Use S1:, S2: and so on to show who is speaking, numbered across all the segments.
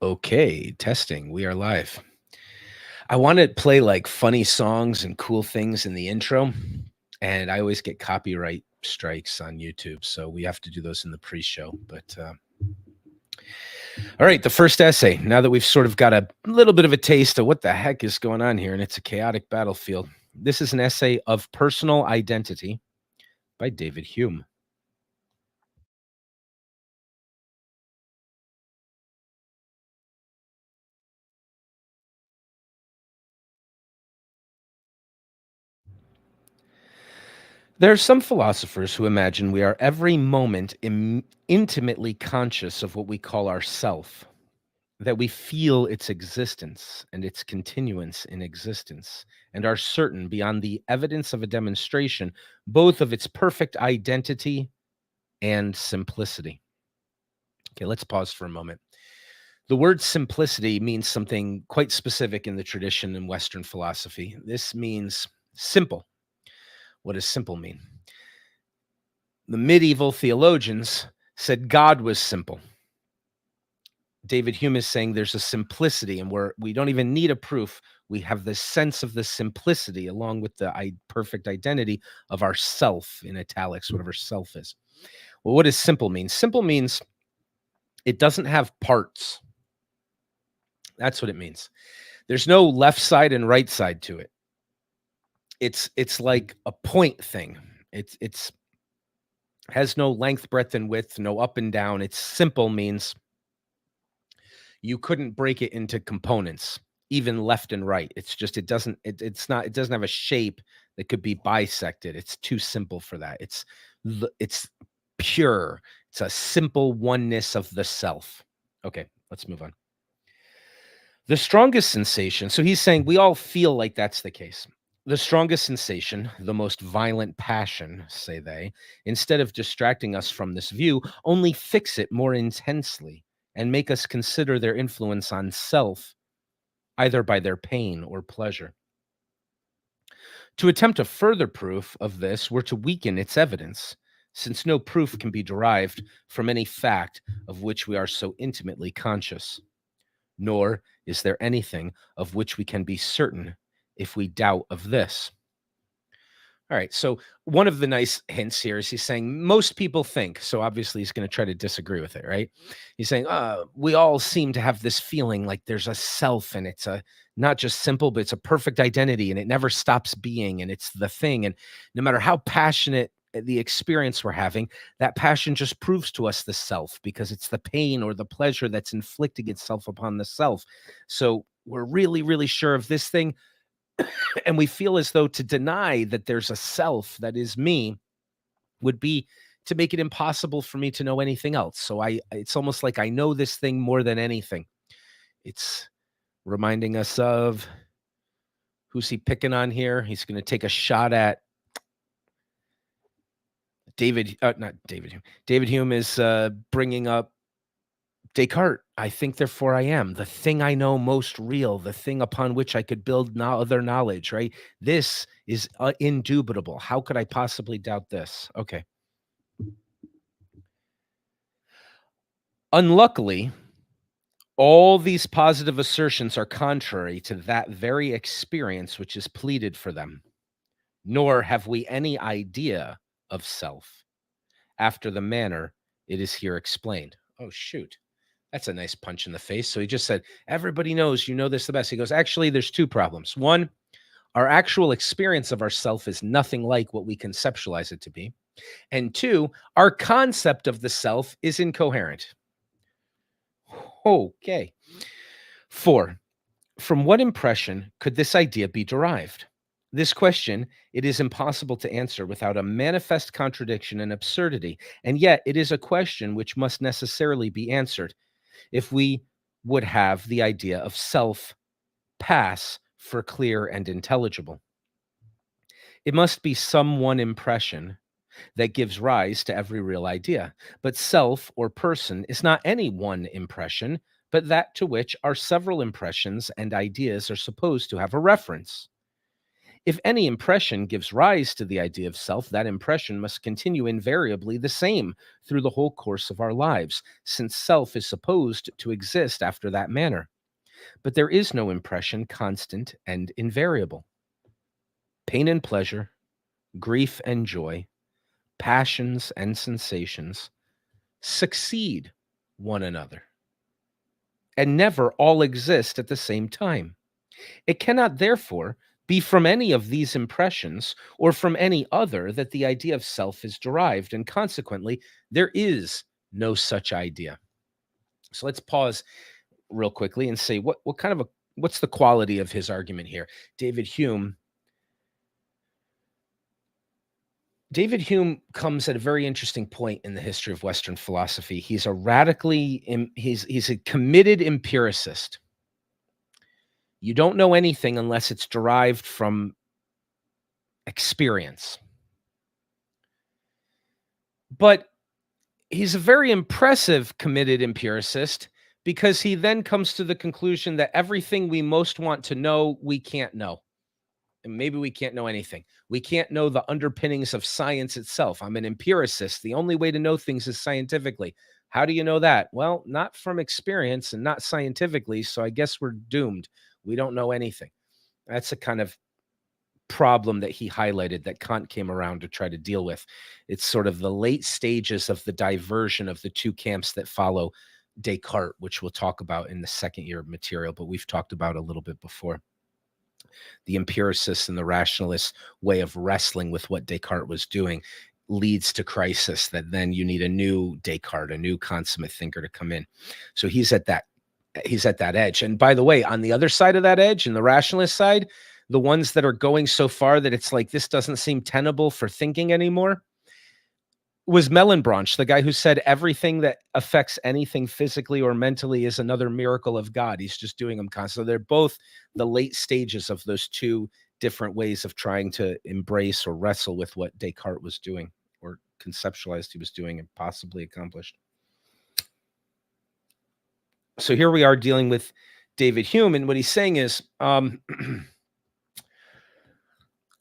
S1: Okay, testing. We are live. I want to play like funny songs and cool things in the intro, and I always get copyright strikes on YouTube, so we have to do those in the pre-show. But all right, the first essay. Now that we've sort of got a little bit of a taste of what the heck is going on here, and it's a chaotic battlefield. This is an essay of personal identity by David Hume. There are some philosophers who imagine we are every moment intimately conscious of what we call our self, that we feel its existence and its continuance in existence, and are certain beyond the evidence of a demonstration, both of its perfect identity and simplicity. Okay, let's pause for a moment. The word simplicity means something quite specific in the tradition in Western philosophy. This means simple. What does simple mean? The medieval theologians said God was simple. David Hume is saying there's a simplicity, and we don't even need a proof. We have the sense of the simplicity along with the perfect identity of our self, in italics, whatever self is. Well, what does simple mean? Simple means it doesn't have parts. That's what it means. There's no left side and right side to it. It's like a point thing. It's has no length, breadth, and width, no up and down. It's simple means you couldn't break it into components, even left and right. It's just it doesn't have a shape that could be bisected. It's too simple for that. It's pure. It's a simple oneness of the self. Okay, let's move on. The strongest sensation. So he's saying we all feel like that's the case. The strongest sensation, the most violent passion, say they, instead of distracting us from this view, only fix it more intensely and make us consider their influence on self, either by their pain or pleasure. To attempt a further proof of this were to weaken its evidence, since no proof can be derived from any fact of which we are so intimately conscious. Nor is there anything of which we can be certain if we doubt of this. All right. So one of the nice hints here is he's saying most people think. So obviously he's going to try to disagree with it, right? He's saying we all seem to have this feeling like there's a self, and it's a not just simple, but it's a perfect identity, and it never stops being, and it's the thing. And no matter how passionate the experience we're having, that passion just proves to us the self, because it's the pain or the pleasure that's inflicting itself upon the self. So we're really, really sure of this thing, and we feel as though to deny that there's a self that is me would be to make it impossible for me to know anything else. So it's almost like I know this thing more than anything. It's reminding us of, who's he picking on here? He's going to take a shot at not David Hume. David Hume is bringing up Descartes. I think, therefore I am. The thing I know most real, the thing upon which I could build no other knowledge, right? This is indubitable. How could I possibly doubt this? Okay. Unluckily, all these positive assertions are contrary to that very experience which is pleaded for them, nor have we any idea of self after the manner it is here explained. Oh, shoot. That's a nice punch in the face. So he just said, everybody knows you know this the best. He goes, actually, there's two problems. One, our actual experience of ourself is nothing like what we conceptualize it to be. And two, our concept of the self is incoherent. Okay. Four, from what impression could this idea be derived? This question it is impossible to answer without a manifest contradiction and absurdity, and yet it is a question which must necessarily be answered if we would have the idea of self pass for clear and intelligible. It must be some one impression that gives rise to every real idea. But self or person is not any one impression, but that to which our several impressions and ideas are supposed to have a reference. If any impression gives rise to the idea of self, that impression must continue invariably the same through the whole course of our lives, since self is supposed to exist after that manner. But there is no impression constant and invariable. Pain and pleasure, grief and joy, passions and sensations succeed one another and never all exist at the same time. It cannot, therefore, be from any of these impressions or from any other that the idea of self is derived, and consequently, there is no such idea. So let's pause real quickly and say what's the quality of his argument here? David Hume comes at a very interesting point in the history of Western philosophy. He's a committed empiricist. You don't know anything unless it's derived from experience. But he's a very impressive committed empiricist because he then comes to the conclusion that everything we most want to know, we can't know. And maybe we can't know anything. We can't know the underpinnings of science itself. I'm an empiricist. The only way to know things is scientifically. How do you know that? Well, not from experience and not scientifically. So I guess we're doomed. We don't know anything. That's a kind of problem that he highlighted that Kant came around to try to deal with. It's sort of the late stages of the diversion of the two camps that follow Descartes, which we'll talk about in the second year of material, but we've talked about a little bit before. The empiricist and the rationalist way of wrestling with what Descartes was doing leads to crisis, that then you need a new Descartes, a new consummate thinker to come in. So he's at that edge. And by the way, on the other side of that edge, in the rationalist side, the ones that are going so far that it's like this doesn't seem tenable for thinking anymore, was Mellenbranch, the guy who said everything that affects anything physically or mentally is another miracle of God. He's just doing them constantly. So they're both the late stages of those two different ways of trying to embrace or wrestle with what Descartes was doing or conceptualized he was doing and possibly accomplished. So here we are dealing with David Hume, and what he's saying is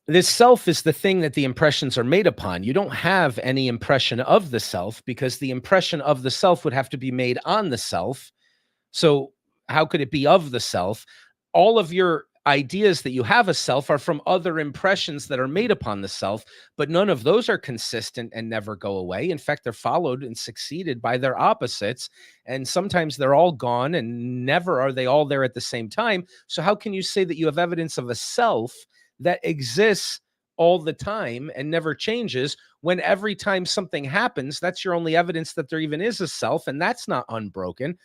S1: this self is the thing that the impressions are made upon. You don't have any impression of the self because the impression of the self would have to be made on the self. So how could it be of the self? All of your ideas that you have a self are from other impressions that are made upon the self, but none of those are consistent and never go away. In fact, they're followed and succeeded by their opposites. And sometimes they're all gone and never are they all there at the same time. So how can you say that you have evidence of a self that exists all the time and never changes when every time something happens, that's your only evidence that there even is a self, and that's not unbroken?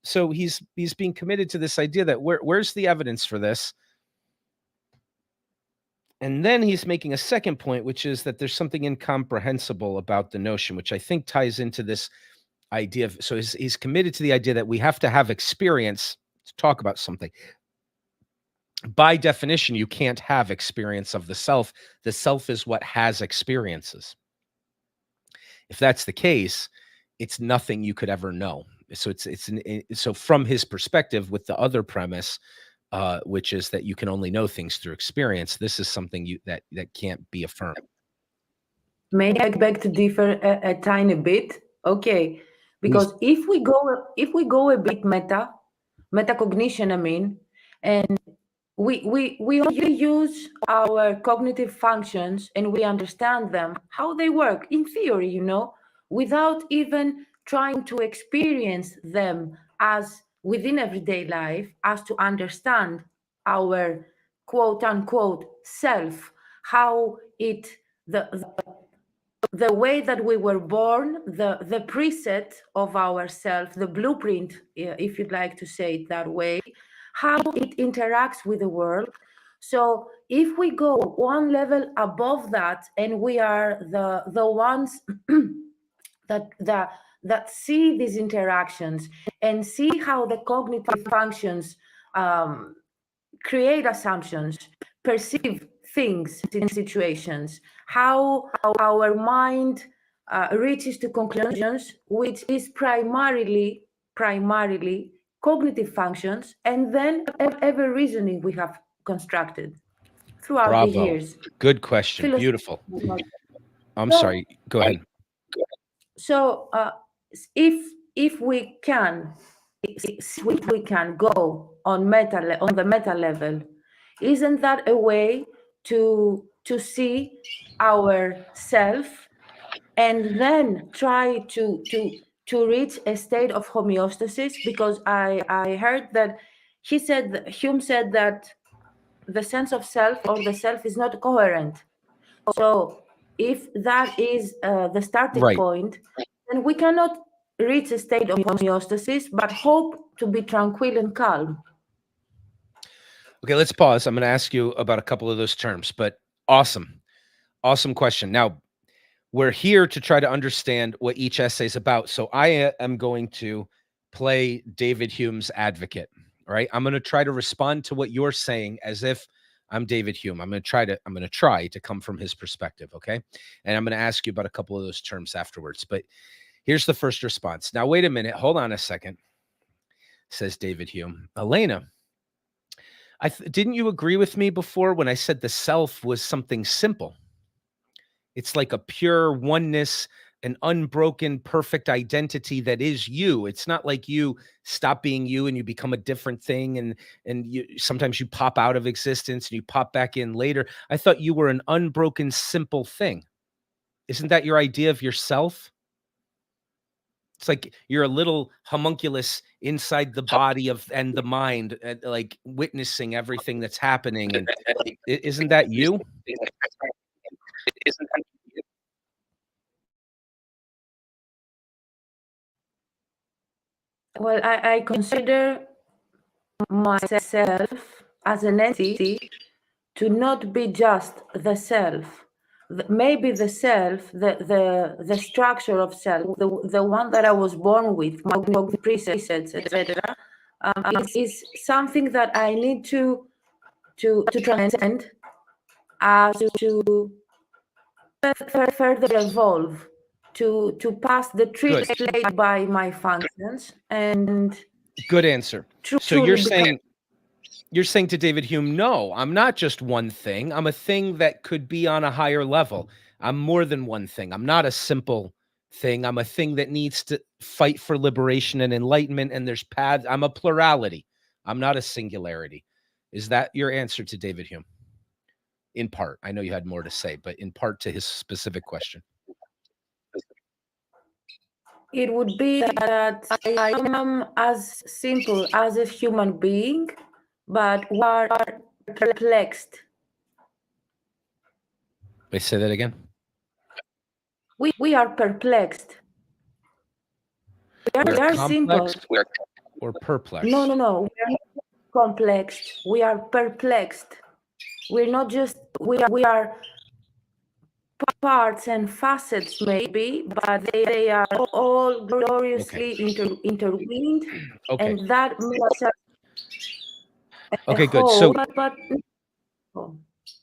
S1: So he's being committed to this idea that where's the evidence for this? And then he's making a second point, which is that there's something incomprehensible about the notion, which I think ties into this idea of, so he's committed to the idea that we have to have experience to talk about something. By definition, you can't have experience of the self. The self is what has experiences. If that's the case, it's nothing you could ever know. So so from his perspective, with the other premise, which is that you can only know things through experience, this is something that can't be affirmed.
S2: May I beg to differ a tiny bit? Okay, because if we go a bit metacognition, I mean, and we only use our cognitive functions and we understand them, how they work in theory, without even trying to experience them as within everyday life, as to understand our quote unquote self, how the way that we were born, the preset of ourself, the blueprint, if you'd like to say it that way, how it interacts with the world. So if we go one level above that, and we are the ones that see these interactions and see how the cognitive functions create assumptions, perceive things in situations, how our mind reaches to conclusions, which is primarily cognitive functions, and then every reasoning we have constructed. throughout the
S1: Bravo.
S2: years.
S1: Good question. Beautiful. I'm sorry. Go ahead.
S2: So if we can go on the meta level, isn't that a way to see our self and then try to reach a state of homeostasis? Because I heard that Hume said that the sense of self or the self is not coherent. So if that is the starting
S1: Right.
S2: point, then we cannot reach a state of homeostasis, but hope to be tranquil and calm.
S1: Okay, let's pause. I'm going to ask you about a couple of those terms, but awesome. Awesome question. Now, we're here to try to understand what each essay is about. So I am going to play David Hume's advocate, right? I'm going to try to respond to what you're saying as if I'm David Hume. I'm going to try to come from his perspective, okay? And I'm going to ask you about a couple of those terms afterwards. But here's the first response. Now, wait a minute. Hold on a second, says David Hume. Elena, didn't you agree with me before when I said the self was something simple? It's like a pure oneness, an unbroken, perfect identity that is you. It's not like you stop being you and you become a different thing, and you sometimes you pop out of existence and you pop back in later. I thought you were an unbroken, simple thing. Isn't that your idea of yourself? It's like you're a little homunculus inside the body and the mind, like witnessing everything that's happening. And isn't that you?
S2: Well, I consider myself as an entity to not be just the self. Maybe the self, the structure of self, the one that I was born with, my presets, etc., is something that I need to transcend as to further evolve, to pass the trick laid by my functions and
S1: good answer. So you're saying to David Hume, no, I'm not just one thing. I'm a thing that could be on a higher level. I'm more than one thing. I'm not a simple thing. I'm a thing that needs to fight for liberation and enlightenment. And there's paths. I'm a plurality. I'm not a singularity. Is that your answer to David Hume? In part. I know you had more to say, but in part to his specific question.
S2: It would be that I am as simple as a human being, but we are perplexed.
S1: Wait, say that again.
S2: We are perplexed. We are simple.
S1: Or perplexed?
S2: No. We are not complexed. We are perplexed. We're not just, we are parts and facets maybe, but they are all gloriously intertwined.
S1: Okay.
S2: And that makes us
S1: okay, good.
S2: Whole,
S1: So
S2: but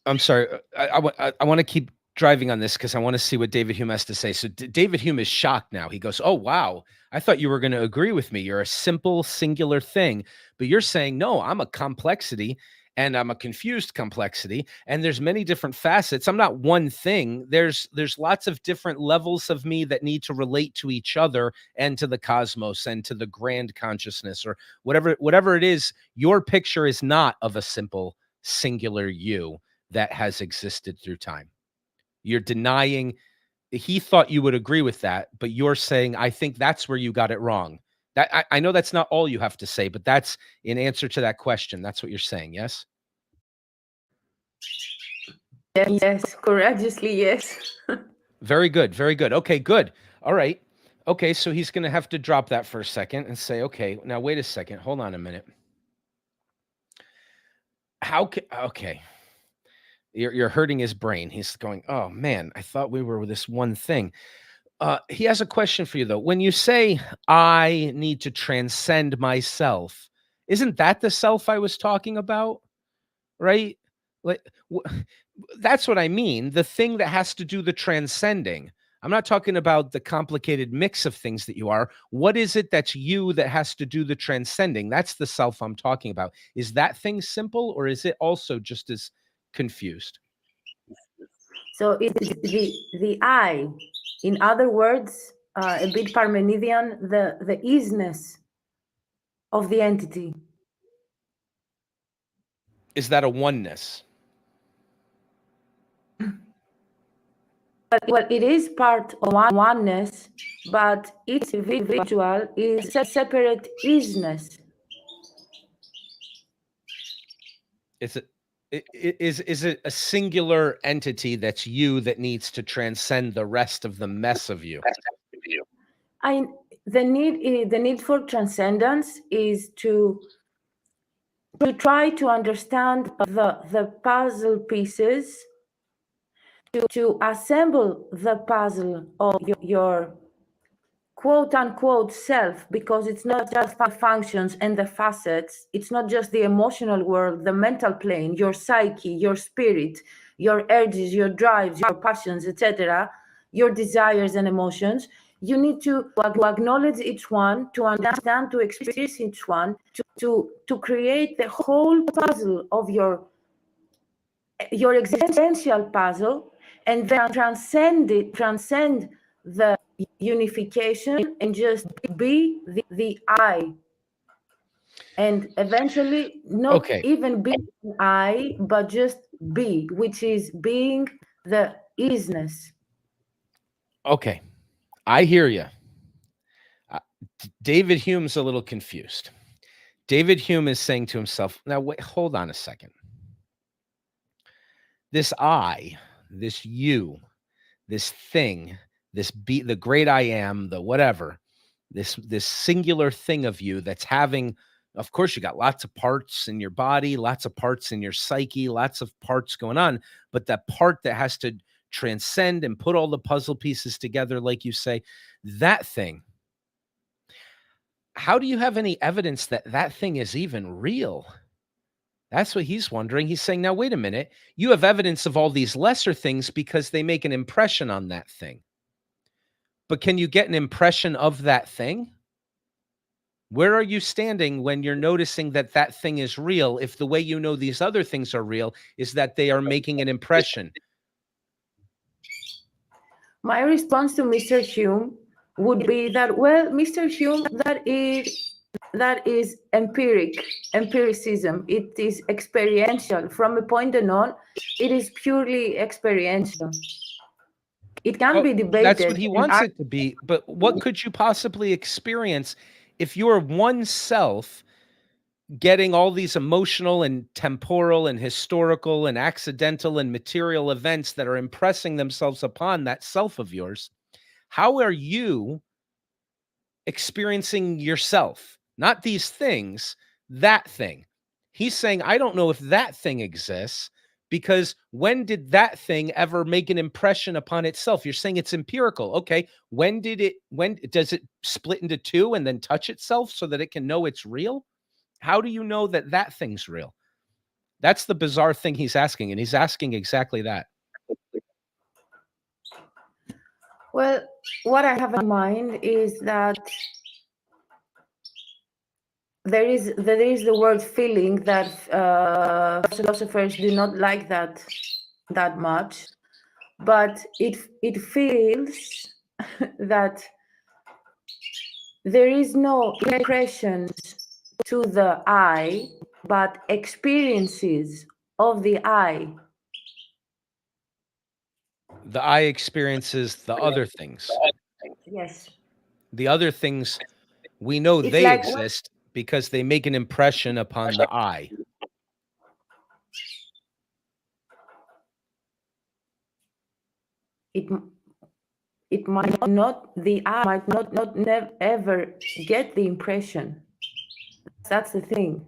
S1: I'm sorry. I want to keep driving on this because I want to see what David Hume has to say. So David Hume is shocked now. He goes, oh, wow. I thought you were going to agree with me. You're a simple, singular thing. But you're saying, no, I'm a complexity and I'm a confused complexity. And there's many different facets. I'm not one thing. There's lots of different levels of me that need to relate to each other and to the cosmos and to the grand consciousness or whatever it is. Your picture is not of a simple, singular you that has existed through time. You're denying. He thought you would agree with that, but you're saying, I think that's where you got it wrong. That I know that's not all you have to say, but that's in answer to that question. That's what you're saying, yes?
S2: Yes, courageously, yes.
S1: Very good. Very good. Okay, good. All right. Okay, so he's going to have to drop that for a second and say, okay, now wait a second. Hold on a minute. Okay. You're hurting his brain. He's going, oh man, I thought we were this one thing. He has a question for you though. When you say I need to transcend myself, isn't that the self I was talking about? Right? Like that's what I mean. The thing that has to do the transcending. I'm not talking about the complicated mix of things that you are. What is it that's you that has to do the transcending? That's the self I'm talking about. Is that thing simple or is it also just as confused.
S2: So it's the I, in other words, a bit Parmenidean, the isness of the entity.
S1: Is that a oneness?
S2: Well, it is part of oneness, but each individual is a separate isness.
S1: Is it a singular entity that's you that needs to transcend the rest of the mess of you?
S2: The need for transcendence is to try to understand the puzzle pieces, to assemble the puzzle of your quote unquote self, because it's not just the functions and the facets, it's not just the emotional world, the mental plane, your psyche, your spirit, your urges, your drives, your passions, etc., your desires and emotions. You need to acknowledge each one, to understand, to experience each one, to create the whole puzzle of your existential puzzle, and then transcend the unification and just be the I, and eventually not even be an I, but just be, which is being the isness.
S1: Okay, I hear you. David Hume's a little confused. David Hume is saying to himself, now wait, hold on a second. This I, this you, this thing, this be the great I am, the whatever, this singular thing of you that's having, of course, you got lots of parts in your body, lots of parts in your psyche, lots of parts going on, but that part that has to transcend and put all the puzzle pieces together, like you say, that thing, how do you have any evidence that that thing is even real? That's what he's wondering. He's saying, now, wait a minute. You have evidence of all these lesser things because they make an impression on that thing. But can you get an impression of that thing? Where are you standing when you're noticing that that thing is real, if the way you know these other things are real is that they are making an impression?
S2: My response to Mr. Hume would be that, well, Mr. Hume, that is empiricism. It is experiential. From a point on, it is purely experiential. It can be debated.
S1: That's what he wants it to be. But what could you possibly experience if you're one self getting all these emotional and temporal and historical and accidental and material events that are impressing themselves upon that self of yours? How are you experiencing yourself? Not these things, that thing. He's saying, I don't know if that thing exists, because when did that thing ever make an impression upon itself? You're saying it's empirical. Okay. When does it split into two and then touch itself so that it can know it's real? How do you know that that thing's real? That's the bizarre thing he's asking. And he's asking exactly that.
S2: Well, what I have in mind is that there is the word feeling that philosophers do not like that much, but it feels that there is no impressions to the I, but experiences of the I.
S1: The I experiences the other things.
S2: Yes.
S1: The other things, we know
S2: It's
S1: they
S2: like
S1: exist because they make an impression upon the I.
S2: It might not, the I might not ever get the impression. That's the thing.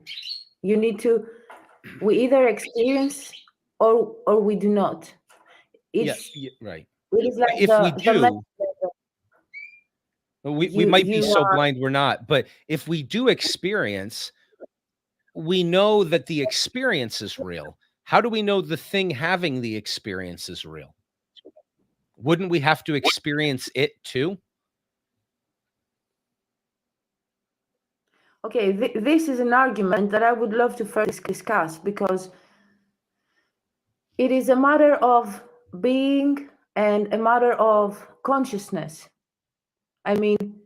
S2: You need to, we either experience or we do not. It's,
S1: yeah, right.
S2: It is like
S1: If we do, we might be so blind we're not. But if we do experience, we know that the experience is real. How do we know the thing having the experience is real? Wouldn't we have to experience it too?
S2: Okay, this is an argument that I would love to first discuss, because It is a matter of being and a matter of consciousness. I mean,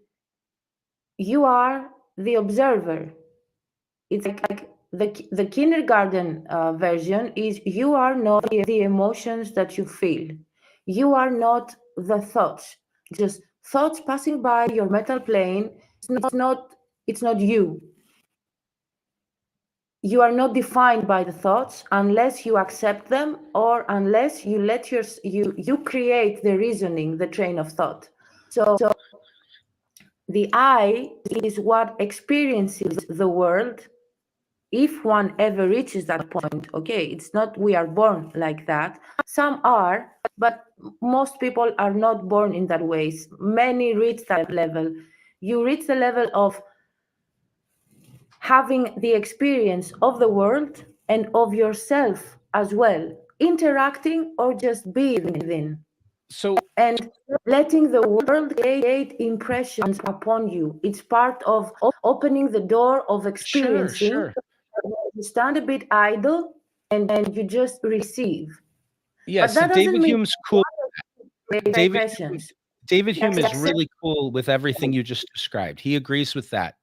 S2: you are the observer. It's like the kindergarten version is you are not the emotions that you feel. You are not the thoughts. Just thoughts passing by your mental plane. It's not you. You are not defined by the thoughts unless you accept them or unless you let you create the reasoning, the train of thought. So the I is what experiences the world if one ever reaches that point. Okay, it's not we are born like that. Some are, but most people are not born in that way. Many reach that level. You reach the level of having the experience of the world and of yourself as well, interacting or just being within,
S1: So
S2: and letting the world create impressions upon you. It's part of opening the door of
S1: sure,
S2: experiencing.
S1: sure.
S2: You stand a bit idle and you just receive.
S1: Yeah,
S2: But
S1: so
S2: that doesn't
S1: David
S2: mean
S1: Hume's cool.
S2: create
S1: David Hume,
S2: impressions.
S1: David Hume is
S2: Accept.
S1: really cool with everything you just described. He agrees with that.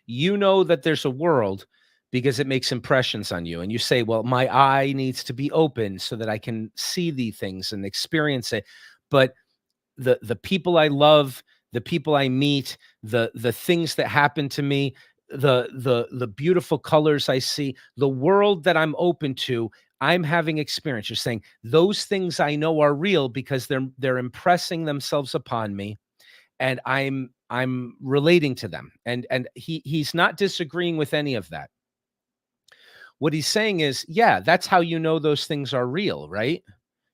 S1: You know that there's a world because it makes impressions on you. And you say, well, my eye needs to be open so that I can see the things and experience it. But the people I love, the people I meet, the things that happen to me, the beautiful colors I see, the world that I'm open to, I'm having experience. You're saying those things I know are real because they're impressing themselves upon me, and I'm relating to them. And he's not disagreeing with any of that. What he's saying is, yeah, that's how you know those things are real, right?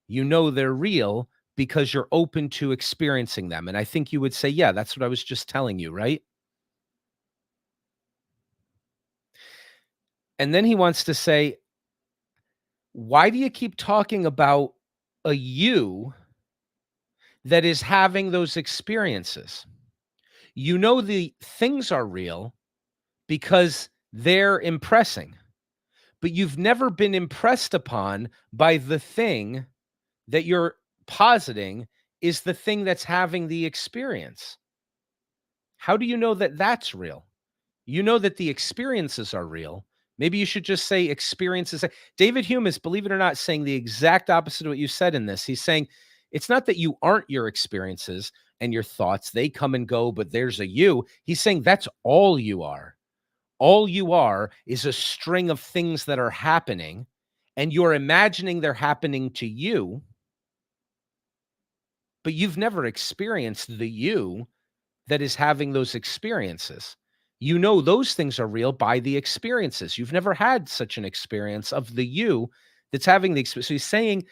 S1: You know they're real because you're open to experiencing them. And I think you would say, yeah, that's what I was just telling you, right? And then he wants to say, why do you keep talking about a you that is having those experiences? You know the things are real because they're impressing, but you've never been impressed upon by the thing that you're positing is the thing that's having the experience. How do you know that that's real? You know that the experiences are real. Maybe you should just say experiences. David Hume is, believe it or not, saying the exact opposite of what you said in this. He's saying it's not that you aren't your experiences and your thoughts, they come and go, but there's a you. He's saying that's all you are. All you are is a string of things that are happening, and you're imagining they're happening to you, but you've never experienced the you that is having those experiences. You know those things are real by the experiences. You've never had such an experience of the you that's having the experience. So he's saying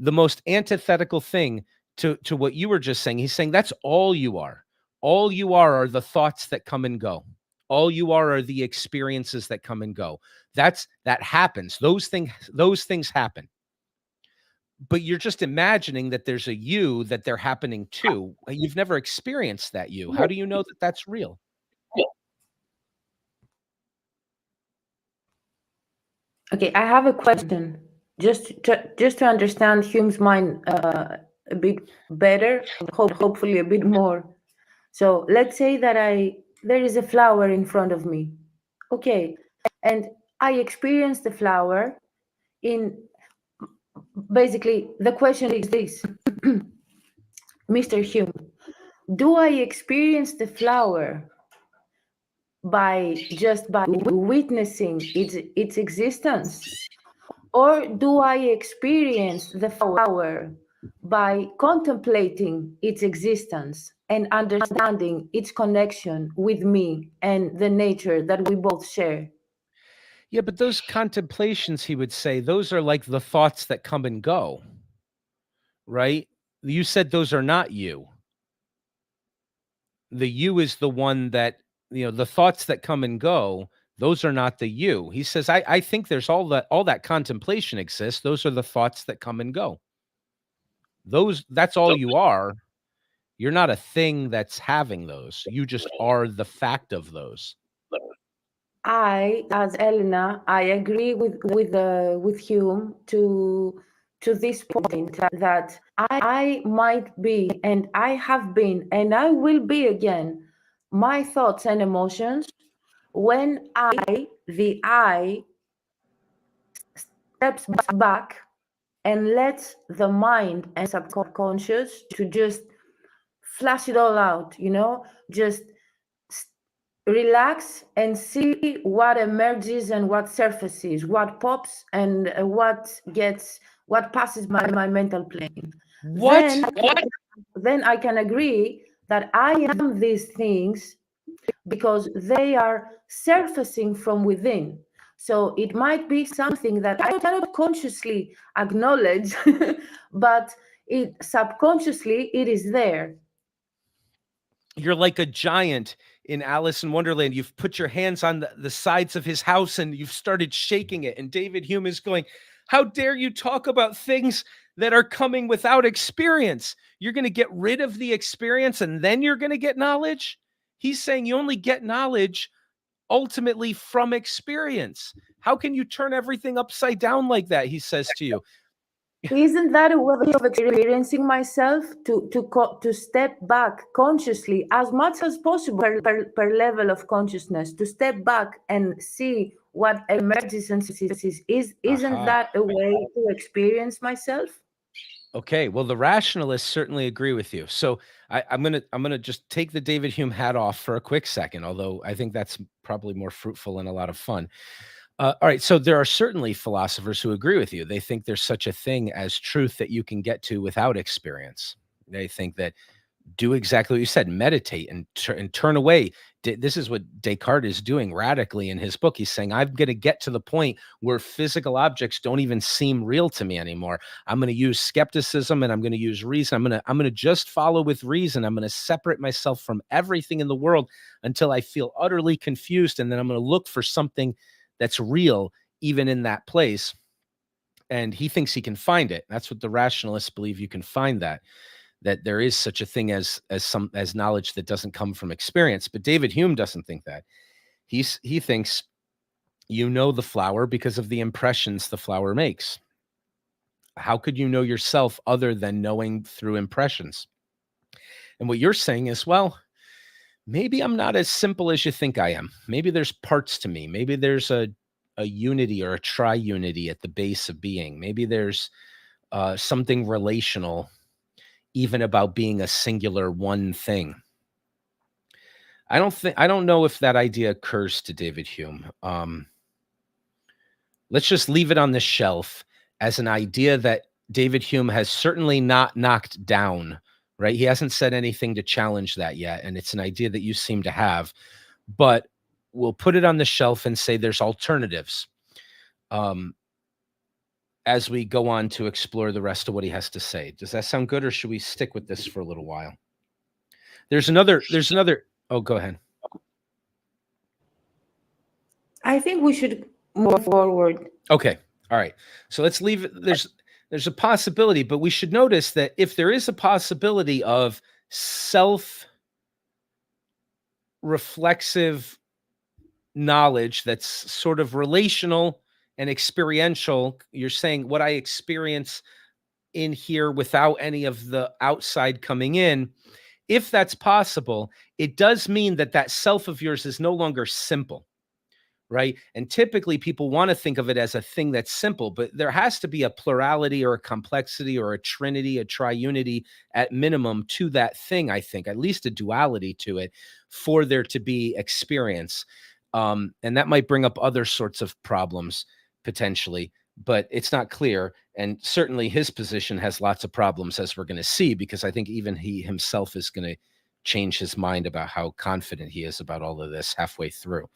S1: the most antithetical thing to what you were just saying. He's saying that's all you are. All you are the thoughts that come and go. All you are the experiences that come and go. That happens. Those things happen, but you're just imagining that there's a you that they're happening to. You've never experienced that you. How do you know that that's real?
S2: Okay, I have a question. Just to understand Hume's mind a bit better, hopefully a bit more. So let's say that there is a flower in front of me. Okay, and I experience the flower in basically the question is this, Mr. Hume, do I experience the flower by witnessing its existence? Or do I experience the flower by contemplating its existence and understanding its connection with me and the nature that we both share?
S1: Yeah, but those contemplations, he would say, those are like the thoughts that come and go, right? You said those are not you. The you is the one that, the thoughts that come and go, those are not the you. He says, I think there's all that contemplation exists. Those are the thoughts that come and go. That's all you are. You're not a thing that's having those. You just are the fact of those.
S2: As Elena, I agree with Hume to to this point that I might be, and I have been, and I will be again, my thoughts and emotions when the I, steps back and lets the mind and subconscious to just flash it all out, just relax and see what emerges and what surfaces, what pops and what passes by my mental plane.
S1: What?
S2: Then I can agree that I am these things because they are surfacing from within. So it might be something that I cannot consciously acknowledge, but it subconsciously it is there.
S1: You're like a giant in Alice in Wonderland. You've put your hands on the sides of his house and you've started shaking it. And David Hume is going, how dare you talk about things that are coming without experience? You're going to get rid of the experience and then you're going to get knowledge. He's saying you only get knowledge ultimately from experience. How can you turn everything upside down like that? He says to you.
S2: Isn't that a way of experiencing myself, to step back consciously as much as possible per level of consciousness, to step back and see what emerges and isn't that a way to experience myself?
S1: Okay, well, the rationalists certainly agree with you. So I'm gonna just take the David Hume hat off for a quick second, although I think that's probably more fruitful and a lot of fun. All right, so there are certainly philosophers who agree with you. They think there's such a thing as truth that you can get to without experience. They think that do exactly what you said, meditate and turn away. This is what Descartes is doing radically in his book. He's saying, I'm going to get to the point where physical objects don't even seem real to me anymore. I'm going to use skepticism and I'm going to use reason. I'm going to just follow with reason. I'm going to separate myself from everything in the world until I feel utterly confused. And then I'm going to look for something that's real, even in that place. And he thinks he can find it. That's what the rationalists believe. You can find that there is such a thing as knowledge that doesn't come from experience. But David Hume doesn't think that. He thinks you know the flower because of the impressions the flower makes. How could you know yourself other than knowing through impressions? And what you're saying is, well, maybe I'm not as simple as you think I am. Maybe there's parts to me. Maybe there's a unity or a tri-unity at the base of being. Maybe there's something relational even about being a singular one thing. I don't know if that idea occurs to David Hume. Let's just leave it on the shelf as an idea that David Hume has certainly not knocked down, right? He hasn't said anything to challenge that yet. And it's an idea that you seem to have, but we'll put it on the shelf and say there's alternatives. As we go on to explore the rest of what he has to say. Does that sound good, or should we stick with this for a little while? There's another, oh, go ahead.
S2: I think we should move forward.
S1: Okay. All right. So let's leave it. There's a possibility, but we should notice that if there is a possibility of self-reflexive knowledge that's sort of relational and experiential, you're saying what I experience in here without any of the outside coming in. If that's possible, it does mean that self of yours is no longer simple, right? And typically people want to think of it as a thing that's simple, but there has to be a plurality or a complexity or a trinity, a triunity at minimum to that thing, I think, at least a duality to it for there to be experience. And that might bring up other sorts of problems potentially, but it's not clear. And certainly his position has lots of problems, as we're going to see, because I think even he himself is going to change his mind about how confident he is about all of this halfway through.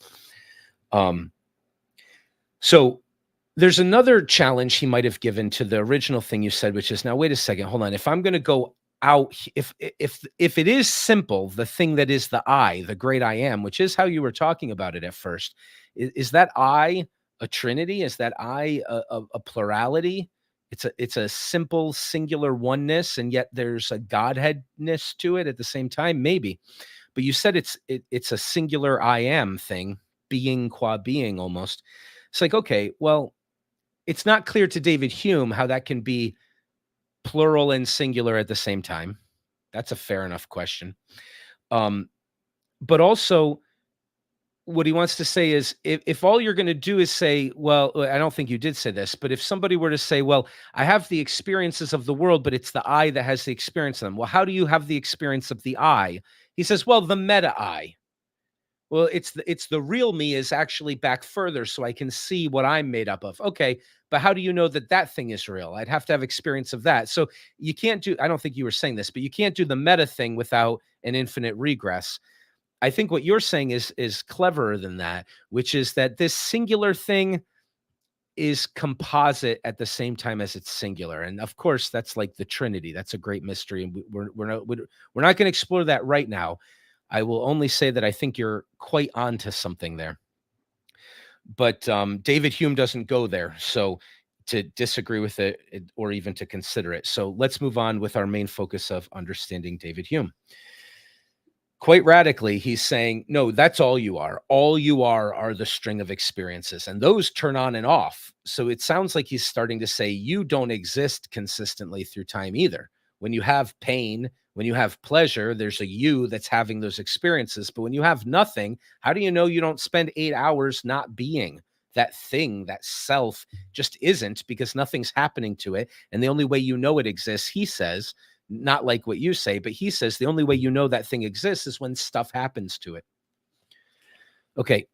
S1: So there's another challenge he might have given to the original thing you said, which is, now, wait a second, hold on. If I'm going to go out, if it is simple, the thing that is the I, the great I am, which is how you were talking about it at first, is that I a trinity? Is that I a plurality? It's a simple singular oneness, and yet there's a godheadness to it at the same time, maybe. But you said it's a singular I am thing, being qua being almost. It's like, okay, well, it's not clear to David Hume how that can be plural and singular at the same time. That's a fair enough question. But also, what he wants to say is if all you're going to do is say, well, I don't think you did say this, but if somebody were to say, well, I have the experiences of the world, but it's the I that has the experience of them. Well, how do you have the experience of the I? He says, well, the meta I. Well, it's the real me is actually back further so I can see what I'm made up of. Okay, but how do you know that that thing is real? I'd have to have experience of that. So you can't do, I don't think you were saying this, but you can't do the meta thing without an infinite regress. I think what you're saying is cleverer than that, which is that this singular thing is composite at the same time as it's singular. And of course, that's like the Trinity. That's a great mystery, and we're not going to explore that right now. I will only say that I think you're quite onto something there. But David Hume doesn't go there, so to disagree with it or even to consider it. So let's move on with our main focus of understanding David Hume. Quite radically, he's saying, no, that's all you are. All you are the string of experiences, and those turn on and off. So it sounds like he's starting to say you don't exist consistently through time either. When you have pain, when you have pleasure, there's a you that's having those experiences. But when you have nothing, how do you know you don't spend 8 hours not being? That thing, that self just isn't, because nothing's happening to it. And the only way you know it exists, he says, not like what you say, but he says the only way you know that thing exists is when stuff happens to it. Okay.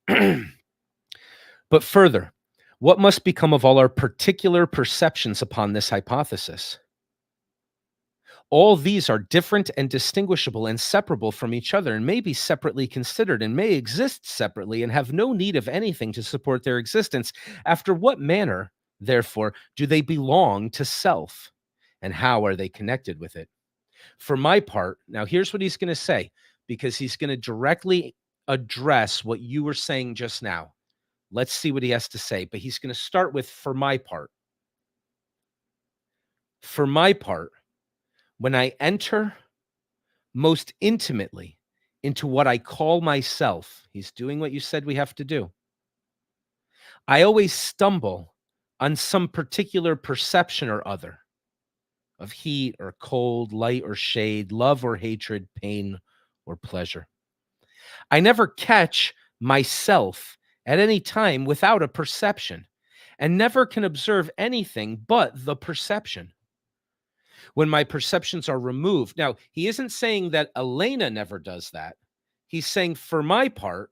S1: But further, what must become of all our particular perceptions upon this hypothesis? All these are different and distinguishable and separable from each other, and may be separately considered, and may exist separately, and have no need of anything to support their existence. After what manner, therefore, do they belong to self? And how are they connected with it? For my part, now here's what he's going to say, because he's going to directly address what you were saying just now. Let's see what he has to say, but he's going to start with, for my part. For my part, when I enter most intimately into what I call myself, he's doing what you said we have to do. I always stumble on some particular perception or other of heat or cold, light or shade, love or hatred, pain or pleasure. I never catch myself at any time without a perception, and never can observe anything but the perception. When my perceptions are removed. Now, he isn't saying that Elena never does that. He's saying, for my part,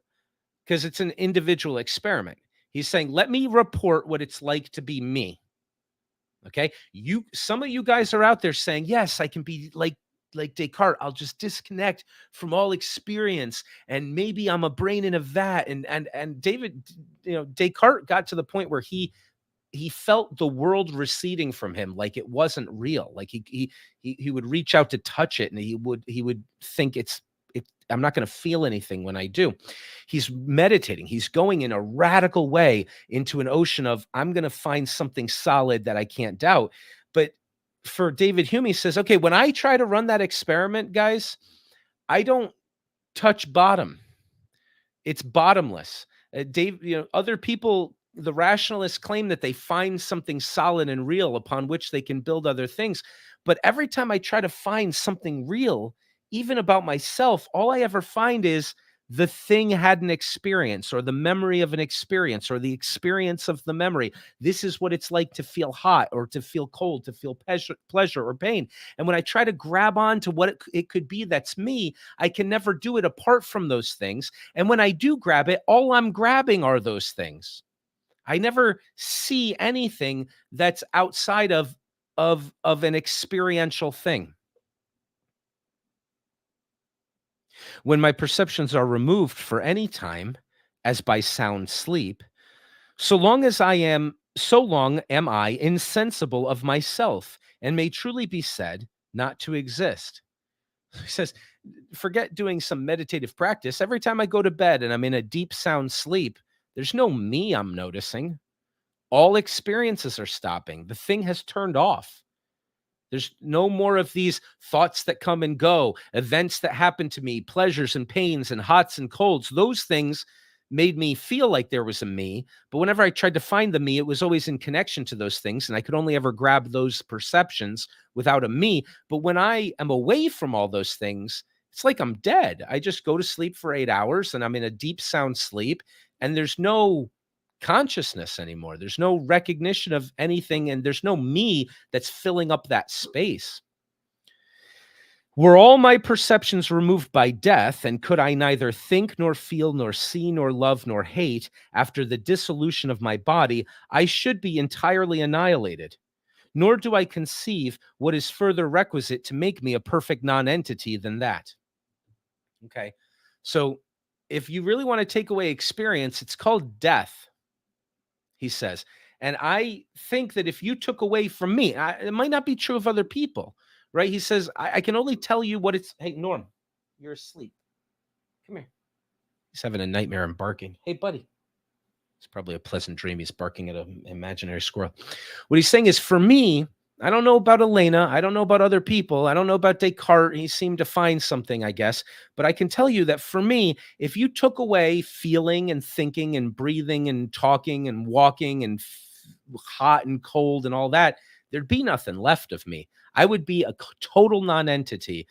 S1: because it's an individual experiment, he's saying, let me report what it's like to be me. Okay. Some of you guys are out there saying, yes, I can be like Descartes. I'll just disconnect from all experience, and maybe I'm a brain in a vat. And David, Descartes got to the point where he felt the world receding from him, like it wasn't real. Like he would reach out to touch it, and he would think I'm not going to feel anything when I do. He's meditating. He's going in a radical way into an ocean of, I'm going to find something solid that I can't doubt. But for David Hume, he says, okay, when I try to run that experiment, guys, I don't touch bottom. It's bottomless. Other people, the rationalists, claim that they find something solid and real upon which they can build other things. But every time I try to find something real, even about myself, all I ever find is the thing had an experience, or the memory of an experience, or the experience of the memory. This is what it's like to feel hot or to feel cold, to feel pleasure or pain. And when I try to grab on to what it could be that's me, I can never do it apart from those things. And when I do grab it, all I'm grabbing are those things. I never see anything that's outside of an experiential thing. When my perceptions are removed for any time, as by sound sleep, so long am I insensible of myself, and may truly be said not to exist. He says, forget doing some meditative practice. Every time I go to bed and I'm in a deep sound sleep, there's no me I'm noticing. All experiences are stopping. The thing has turned off. There's no more of these thoughts that come and go, events that happen to me, pleasures and pains and hots and colds. Those things made me feel like there was a me. But whenever I tried to find the me, it was always in connection to those things. And I could only ever grab those perceptions without a me. But when I am away from all those things, it's like I'm dead. I just go to sleep for 8 hours and I'm in a deep sound sleep, and there's no consciousness anymore. There's no recognition of anything, and there's no me that's filling up that space. Were all my perceptions removed by death, and could I neither think nor feel nor see nor love nor hate after the dissolution of my body, I should be entirely annihilated. Nor do I conceive what is further requisite to make me a perfect nonentity than that. Okay, so if you really want to take away experience, it's called death, he says. And I think that if you took away from me, it might not be true of other people, right? He says, I can only tell you what it's. Hey, Norm, you're asleep. Come here. He's having a nightmare and barking. Hey, buddy. It's probably a pleasant dream. He's barking at an imaginary squirrel. What he's saying is, for me, I don't know about Elena. I don't know about other people. I don't know about Descartes. He seemed to find something, I guess. But I can tell you that for me, if you took away feeling and thinking and breathing and talking and walking and hot and cold and all that, there'd be nothing left of me. I would be a total non-entity.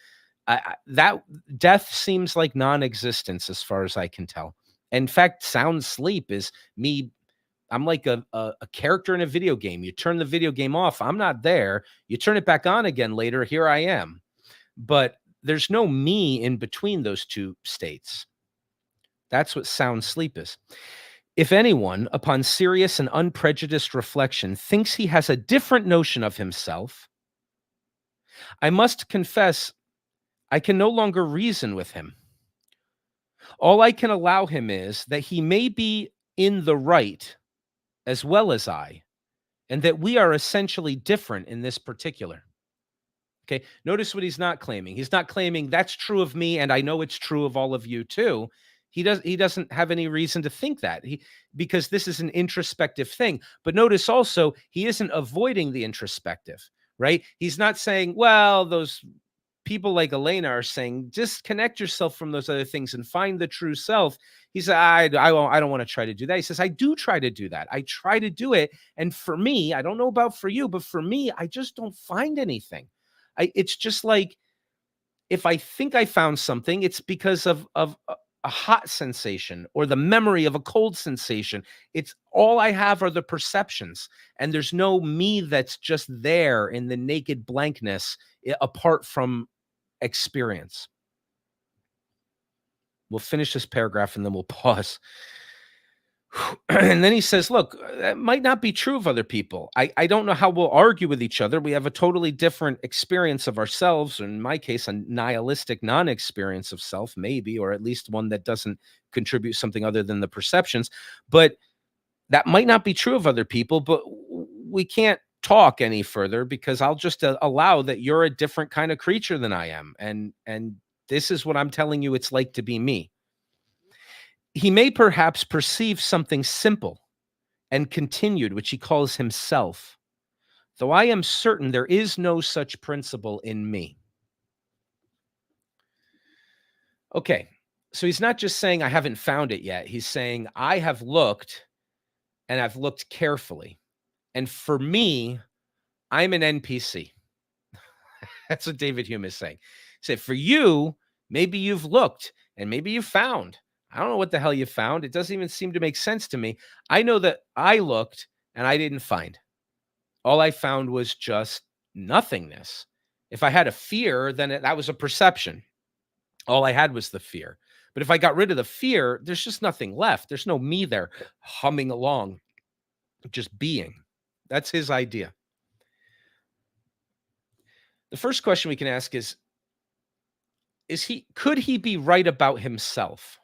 S1: That death seems like non-existence as far as I can tell. In fact, sound sleep is me. I'm like a character in a video game. You turn the video game off, I'm not there. You turn it back on again later, here I am. But there's no me in between those two states. That's what sound sleep is. If anyone, upon serious and unprejudiced reflection, thinks he has a different notion of himself, I must confess I can no longer reason with him. All I can allow him is that he may be in the right as well as I, and that we are essentially different in this particular. Okay, notice what he's not claiming. He's not claiming that's true of me, and I know it's true of all of you too. He doesn't have any reason to think that, because this is an introspective thing. But notice also, he isn't avoiding the introspective, right? He's not saying, well, those people like Elena are saying, disconnect yourself from those other things and find the true self. He said, I don't want to try to do that. He says, I do try to do that. I try to do it. And for me, I don't know about for you, but for me, I just don't find anything. It's just like, if I think I found something, it's because of a hot sensation or the memory of a cold sensation. It's all I have are the perceptions, and there's no me that's just there in the naked blankness apart from experience. We'll finish this paragraph and then we'll pause. And then he says, look, that might not be true of other people. I don't know how we'll argue with each other. We have a totally different experience of ourselves. In my case, a nihilistic non-experience of self, maybe, or at least one that doesn't contribute something other than the perceptions. But that might not be true of other people, but we can't talk any further because I'll just allow that you're a different kind of creature than I am. And this is what I'm telling you it's like to be me. He may perhaps perceive something simple and continued, which he calls himself, though I am certain there is no such principle in me. Okay, so he's not just saying I haven't found it yet. He's saying I have looked, and I've looked carefully. And for me, I'm an NPC. That's what David Hume is saying. He said, for you, maybe you've looked and maybe you found. I don't know what the hell you found. It doesn't even seem to make sense to me. I know that I looked and I didn't find. All I found was just nothingness. If I had a fear, then that was a perception. All I had was the fear. But if I got rid of the fear, there's just nothing left. There's no me there humming along, just being. That's his idea. The first question we can ask is could he be right about himself?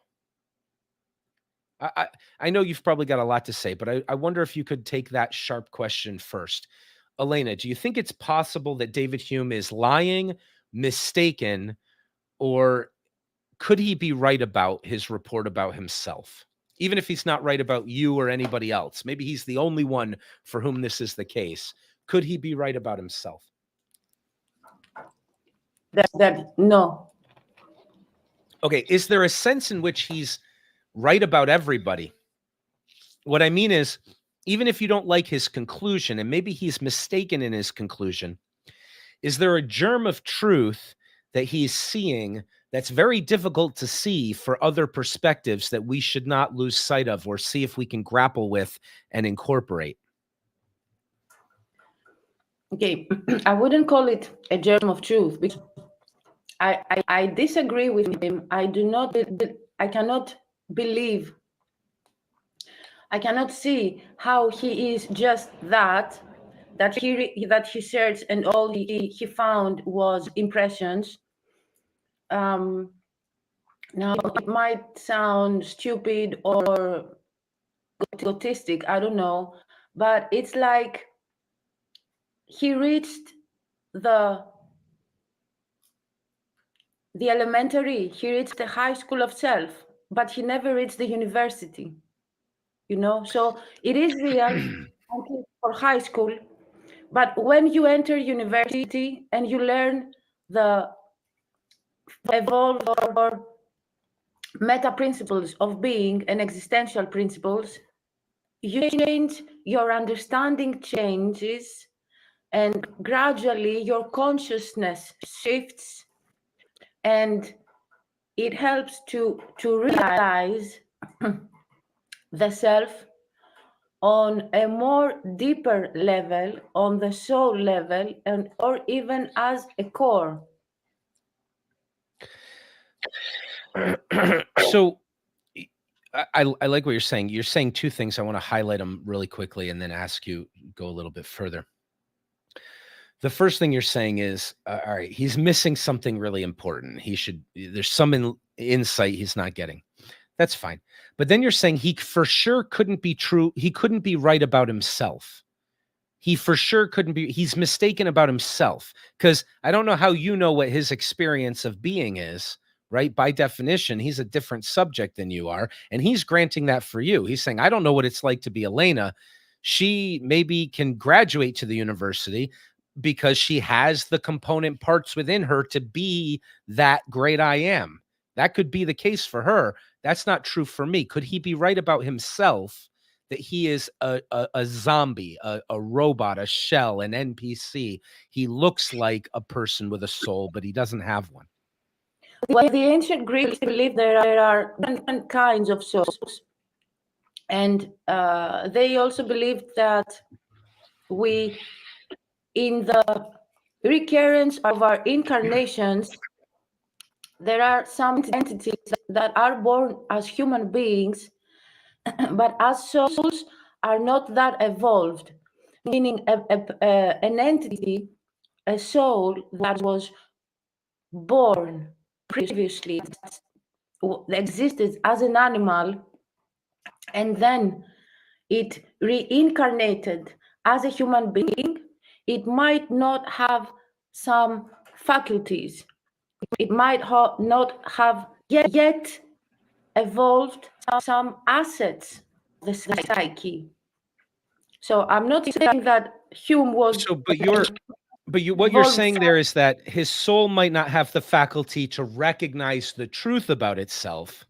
S1: I know you've probably got a lot to say, but I wonder if you could take that sharp question first. Elena, do you think it's possible that David Hume is lying, mistaken, or could he be right about his report about himself? Even if he's not right about you or anybody else, maybe he's the only one for whom this is the case. Could he be right about himself?
S2: No.
S1: Okay, is there a sense in which he's right about everybody. What I mean is, even if you don't like his conclusion, and maybe he's mistaken in his conclusion, is there a germ of truth that he's seeing that's very difficult to see for other perspectives that we should not lose sight of or see if we can grapple with and incorporate?
S2: Okay, I wouldn't call it a germ of truth because I disagree with him. I cannot believe, I cannot see how he is just that he searched and all he found was impressions. Now it might sound stupid or egotistic, I don't know, but it's like he reached the elementary, he reached the high school of self, but he never reached the university, you know? So it is real for high school, but when you enter university and you learn the evolved or meta principles of being and existential principles, you change, your understanding changes, and gradually your consciousness shifts, and it helps to realize the self on a more deeper level, on the soul level, and or even as a core.
S1: So I like what you're saying. You're saying two things. I want to highlight them really quickly and then ask you go a little bit further. The first thing you're saying is, all right, he's missing something really important. There's some insight he's not getting. That's fine. But then you're saying he for sure couldn't be true. He couldn't be right about himself. He for sure couldn't be. He's mistaken about himself, because I don't know how you know what his experience of being is, right? By definition, he's a different subject than you are. And he's granting that for you. He's saying, I don't know what it's like to be Elena. She maybe can graduate to the university because she has the component parts within her to be that great I am. That could be the case for her. That's not true for me. Could he be right about himself, that he is a zombie, a robot, a shell, an NPC? He looks like a person with a soul, but he doesn't have one.
S2: Well, the ancient Greeks believed there are different kinds of souls. And they also believed that we, in the recurrence of our incarnations, there are some entities that are born as human beings, but as souls are not that evolved, meaning an entity, a soul that was born previously, that existed as an animal, and then it reincarnated as a human being, it might not have some faculties. It might not have yet evolved some assets of the psyche. So I'm not saying that Hume was.
S1: So, what you're saying there is that his soul might not have the faculty to recognize the truth about itself,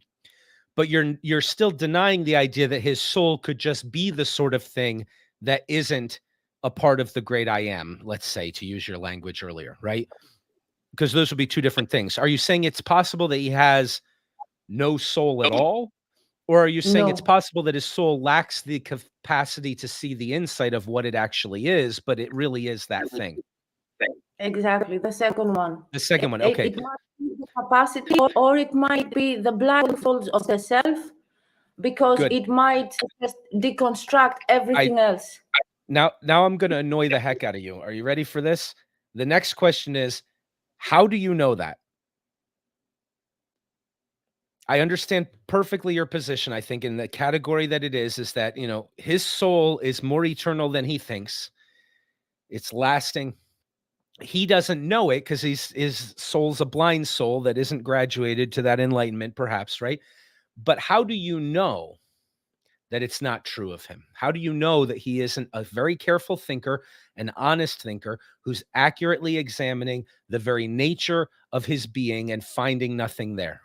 S1: but you're still denying the idea that his soul could just be the sort of thing that isn't a part of the great I am, let's say, to use your language earlier, right? Because those would be two different things. Are you saying it's possible that he has no soul at all? Or are you saying it's possible that his soul lacks the capacity to see the insight of what it actually is, but it really is that thing?
S2: Exactly, the second one.
S1: The second one, okay.
S2: It might be the capacity, or it might be the blindfolds of the self, because it might just deconstruct everything else.
S1: Now I'm going to annoy the heck out of you. Are you ready for this? The next question is, how do you know that? I understand perfectly your position. I think in the category that it is that, his soul is more eternal than he thinks. It's lasting. He doesn't know it because his soul's a blind soul that isn't graduated to that enlightenment, perhaps, right? But how do you know that it's not true of him? How do you know that he isn't a very careful thinker, an honest thinker, who's accurately examining the very nature of his being and finding nothing there?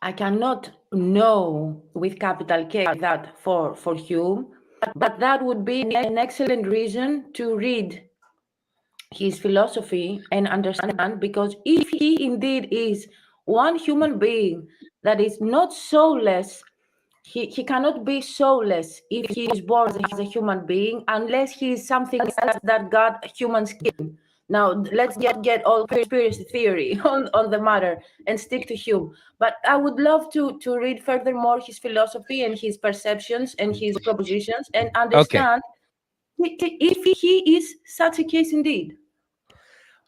S2: I cannot know with capital K that for Hume, but that would be an excellent reason to read his philosophy and understand, because if he indeed is one human being that is not soulless, he cannot be soulless if he is born as a human being, unless he is something else that got human skin. Now let's get all conspiracy theory on the matter and stick to Hume. But I would love to read furthermore his philosophy and his perceptions and his propositions and understand if he is such a case indeed.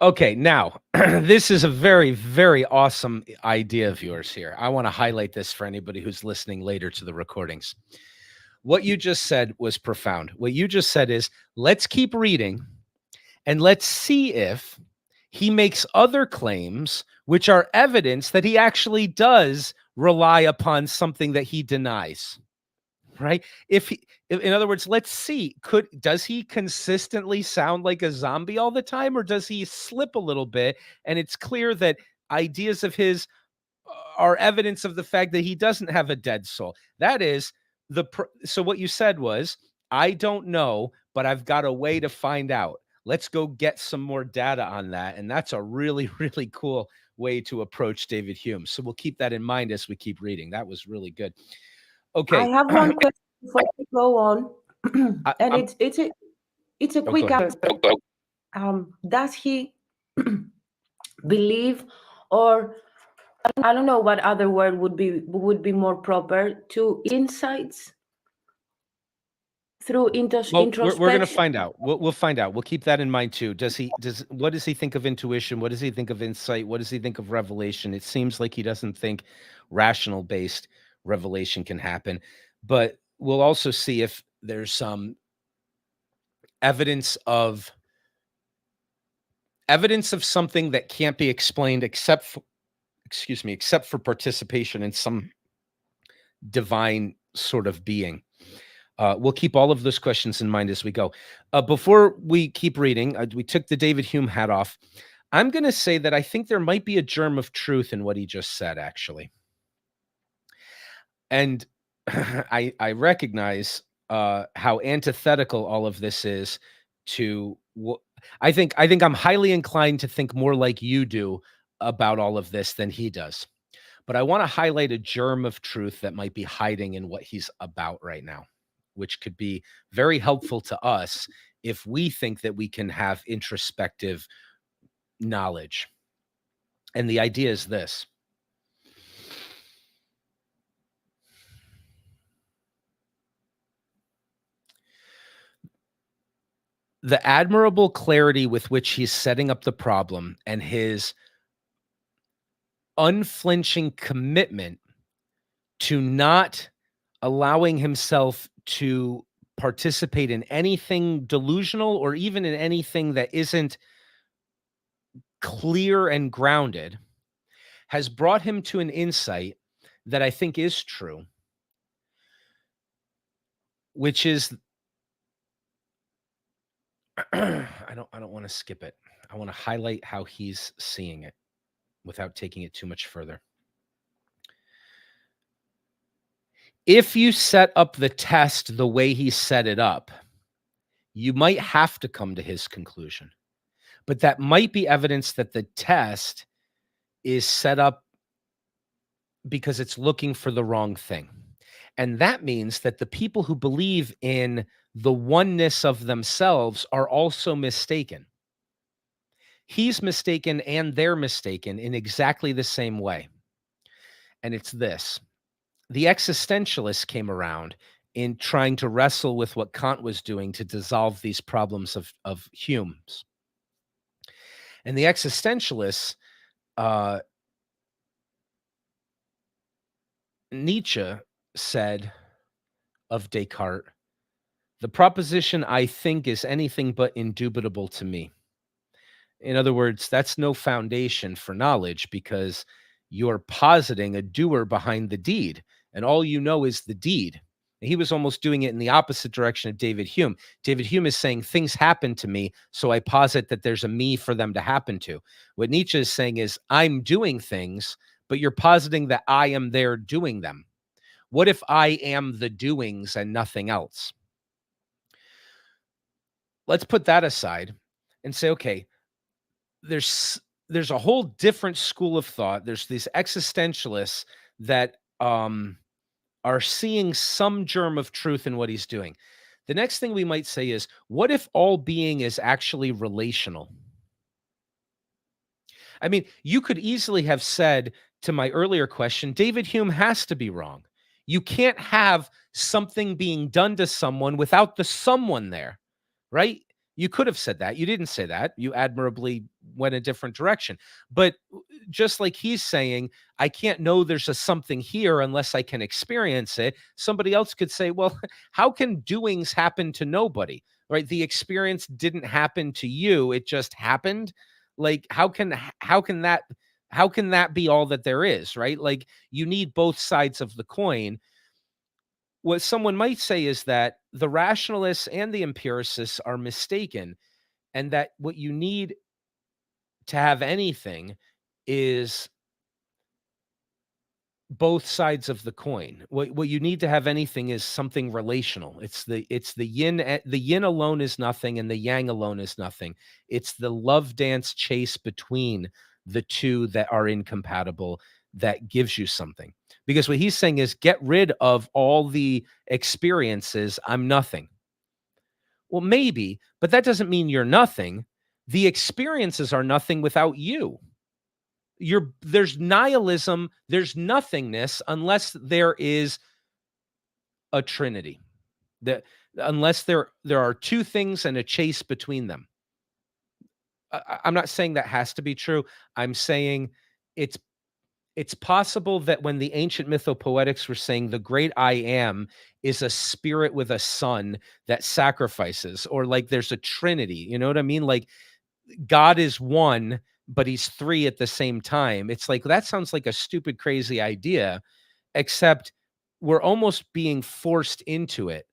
S1: Okay, now this is a very, very awesome idea of yours here. I want to highlight this for anybody who's listening later to the recordings. What you just said was profound. What you just said is, let's keep reading and let's see if he makes other claims which are evidence that he actually does rely upon something that he denies. Right? In other words, let's see, does he consistently sound like a zombie all the time, or does he slip a little bit? And it's clear that ideas of his are evidence of the fact that he doesn't have a dead soul. That is so what you said was, I don't know, but I've got a way to find out. Let's go get some more data on that. And that's a really, really cool way to approach David Hume. So we'll keep that in mind as we keep reading. That was really good. Okay.
S2: I have one question before we go on, and it's a quick answer. Does he believe, or I don't know what other word would be more proper, to insights through introspection?
S1: We're going to find out. We'll find out. We'll keep that in mind too. What does he think of intuition? What does he think of insight? What does he think of revelation? It seems like he doesn't think rational based revelation can happen, but we'll also see if there's some evidence of something that can't be explained except for participation in some divine sort of being. We'll keep all of those questions in mind as we go. Before we keep reading, we took the David Hume hat off. I'm going to say that I think there might be a germ of truth in what he just said, actually. And I recognize how antithetical all of this is to what I think I'm highly inclined to think more like you do about all of this than he does. But I want to highlight a germ of truth that might be hiding in what he's about right now, which could be very helpful to us if we think that we can have introspective knowledge. And the idea is this. The admirable clarity with which he's setting up the problem and his unflinching commitment to not allowing himself to participate in anything delusional or even in anything that isn't clear and grounded has brought him to an insight that I think is true, which is I don't want to skip it. I want to highlight how he's seeing it without taking it too much further. If you set up the test the way he set it up, you might have to come to his conclusion. But that might be evidence that the test is set up because it's looking for the wrong thing. And that means that the people who believe in the oneness of themselves are also mistaken. He's mistaken and they're mistaken in exactly the same way. And it's this. The existentialists came around in trying to wrestle with what Kant was doing to dissolve these problems of Hume's. And the existentialists, Nietzsche said of Descartes, the proposition I think is anything but indubitable to me. In other words, that's no foundation for knowledge because you're positing a doer behind the deed, and all you know is the deed. He was almost doing it in the opposite direction of David Hume. David Hume is saying things happen to me, so I posit that there's a me for them to happen to. What Nietzsche is saying is I'm doing things, but you're positing that I am there doing them. What if I am the doings and nothing else? Let's put that aside and say, okay, there's a whole different school of thought. There's these existentialists that are seeing some germ of truth in what he's doing. The next thing we might say is, what if all being is actually relational? I mean, you could easily have said to my earlier question, David Hume has to be wrong. You can't have something being done to someone without the someone there, right? You could have said that. You didn't say that. You admirably went a different direction. But just like he's saying, I can't know there's a something here unless I can experience it. Somebody else could say, well, how can doings happen to nobody, right? The experience didn't happen to you. It just happened. Like, how can that be all that there is, right? Like, you need both sides of the coin. What someone might say is that the rationalists and the empiricists are mistaken, and that what you need to have anything is both sides of the coin. What you need to have anything is something relational. It's the yin. The yin alone is nothing, and the yang alone is nothing. It's the love dance chase between the two that are incompatible that gives you something. Because what he's saying is, get rid of all the experiences. I'm nothing. Well, maybe, but that doesn't mean you're nothing. The experiences are nothing without you. There's nihilism, there's nothingness unless there is a trinity. Unless there are two things and a chase between them. I'm not saying that has to be true. I'm saying it's possible that when the ancient mythopoetics were saying the great I am is a spirit with a son that sacrifices, or like there's a trinity, you know what I mean? Like, God is one, but he's three at the same time. It's like, that sounds like a stupid, crazy idea, except we're almost being forced into it.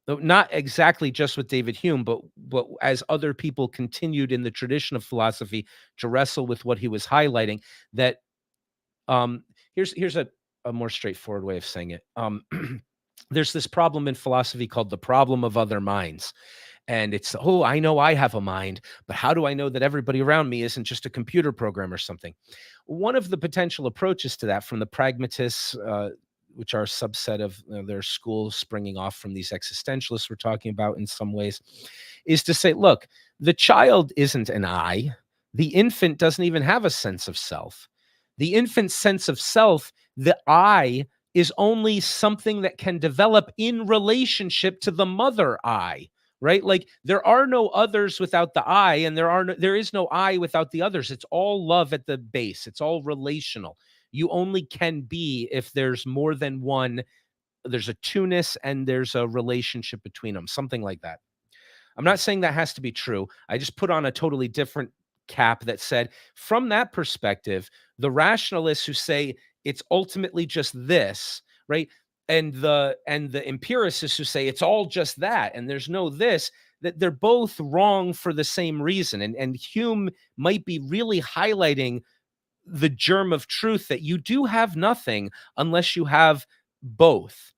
S1: Not exactly just with David Hume, but as other people continued in the tradition of philosophy to wrestle with what he was highlighting, that here's a more straightforward way of saying it. There's this problem in philosophy called the problem of other minds. And it's, oh, I know I have a mind, but how do I know that everybody around me isn't just a computer program or something? One of the potential approaches to that from the pragmatists, which are a subset of their schools springing off from these existentialists we're talking about in some ways, is to say, look, the child isn't an I. The infant doesn't even have a sense of self. The infant's sense of self, the I, is only something that can develop in relationship to the mother I. Right? Like, there are no others without the I, and there is no I without the others. It's all love at the base. It's all relational. You only can be if there's more than one. There's a two-ness and there's a relationship between them, something like that. I'm not saying that has to be true. I just put on a totally different cap that said, from that perspective, the rationalists who say it's ultimately just this, right? And the empiricists who say it's all just that and there's no this, that they're both wrong for the same reason. And Hume might be really highlighting the germ of truth, that you do have nothing unless you have both.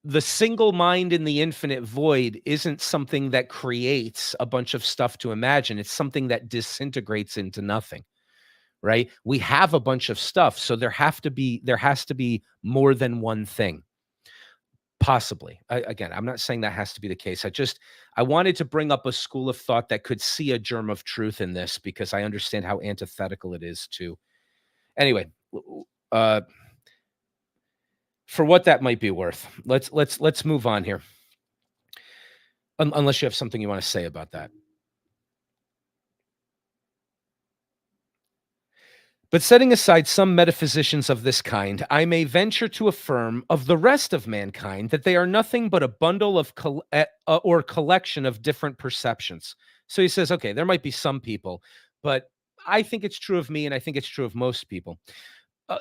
S1: The single mind in the infinite void isn't something that creates a bunch of stuff to imagine. It's something that disintegrates into nothing. Right? We have a bunch of stuff, so there has to be more than one thing. Possibly. Again, I'm not saying that has to be the case. I wanted to bring up a school of thought that could see a germ of truth in this, because I understand how antithetical it is to. Anyway, for what that might be worth, let's move on here. Unless you have something you want to say about that. But setting aside some metaphysicians of this kind, I may venture to affirm of the rest of mankind that they are nothing but a bundle of or collection of different perceptions. So he says, okay, there might be some people, but I think it's true of me, and I think it's true of most people.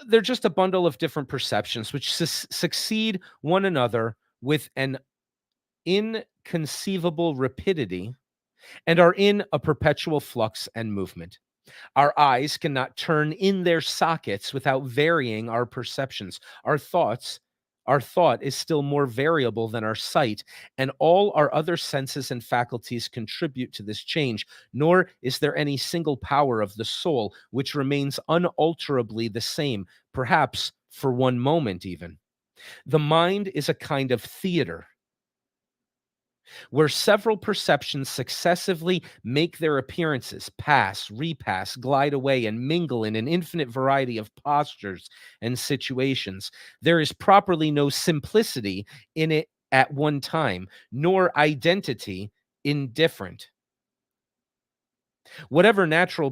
S1: They're just a bundle of different perceptions which succeed one another with an inconceivable rapidity and are in a perpetual flux and movement. Our eyes cannot turn in their sockets without varying our perceptions. Our thought is still more variable than our sight, and all our other senses and faculties contribute to this change, nor is there any single power of the soul which remains unalterably the same, perhaps for one moment even. The mind is a kind of theater where several perceptions successively make their appearances, pass, repass, glide away, and mingle in an infinite variety of postures and situations. There is properly no simplicity in it at one time, nor identity indifferent. Whatever natural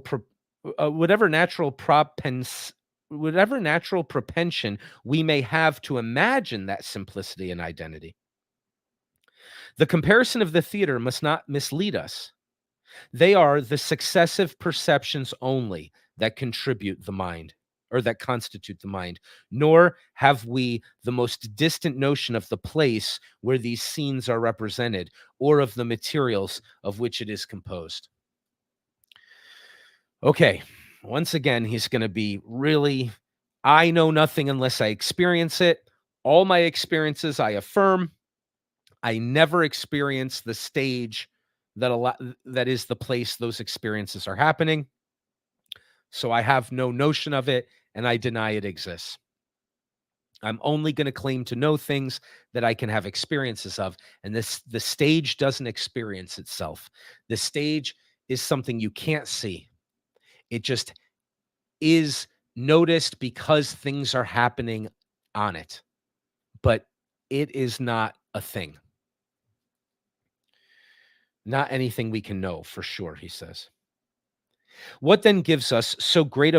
S1: propension we may have to imagine that simplicity and identity, the comparison of the theater must not mislead us. They are the successive perceptions only that contribute the mind, or that constitute the mind, nor have we the most distant notion of the place where these scenes are represented, or of the materials of which it is composed. Okay, once again, he's going to be really, I know nothing unless I experience it. All my experiences, I affirm. I never experienced the stage that is the place those experiences are happening. So I have no notion of it, and I deny it exists. I'm only going to claim to know things that I can have experiences of, and the stage doesn't experience itself. The stage is something you can't see. It just is noticed because things are happening on it, but it is not a thing. Not anything we can know for sure, he says. What then gives us so great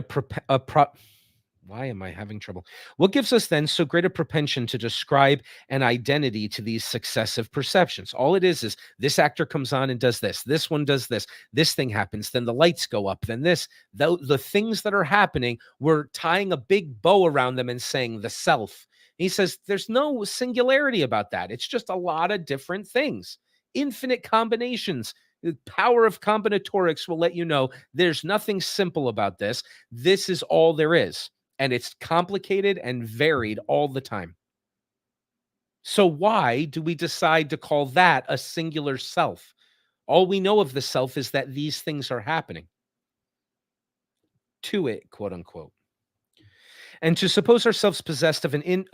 S1: why am I having trouble? What gives us then so great a propension to describe an identity to these successive perceptions? All it is this actor comes on and does this one does this thing happens, then the lights go up, then the things that are happening, we're tying a big bow around them and saying the self. He says there's no singularity about that. It's just a lot of different things, infinite combinations. The power of combinatorics will let you know there's nothing simple about this. This is all there is. And it's complicated and varied all the time. So why do we decide to call that a singular self? All we know of the self is that these things are happening to it, quote unquote. And to suppose ourselves possessed of an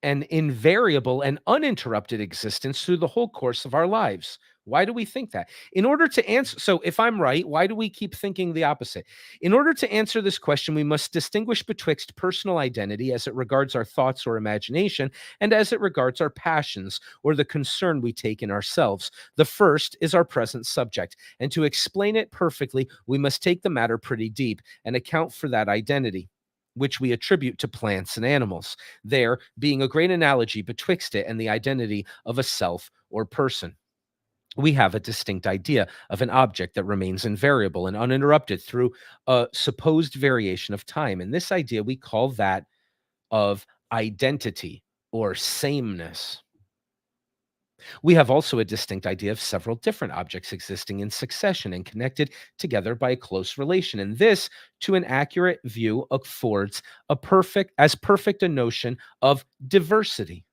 S1: invariable and uninterrupted existence through the whole course of our lives. Why do we think that? In order to answer, so if I'm right, why do we keep thinking the opposite? In order to answer this question, we must distinguish betwixt personal identity as it regards our thoughts or imagination, and as it regards our passions or the concern we take in ourselves. The first is our present subject, and to explain it perfectly, we must take the matter pretty deep and account for that identity, which we attribute to plants and animals, there being a great analogy betwixt it and the identity of a self or person. We have a distinct idea of an object that remains invariable and uninterrupted through a supposed variation of time. And this idea we call that of identity or sameness. We have also a distinct idea of several different objects existing in succession and connected together by a close relation. And this, to an accurate view, affords as perfect a notion of diversity,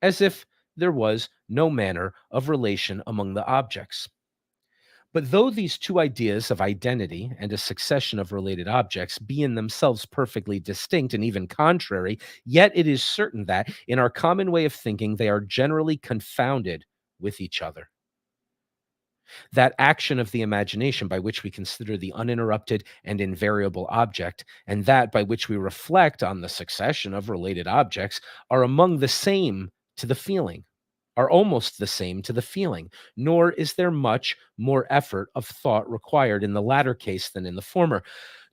S1: as if there was no manner of relation among the objects. But though these two ideas of identity and a succession of related objects be in themselves perfectly distinct and even contrary, yet it is certain that, in our common way of thinking, they are generally confounded with each other. That action of the imagination by which we consider the uninterrupted and invariable object, and that by which we reflect on the succession of related objects, are among the same to the feeling, are almost the same to the feeling, nor is there much more effort of thought required in the latter case than in the former.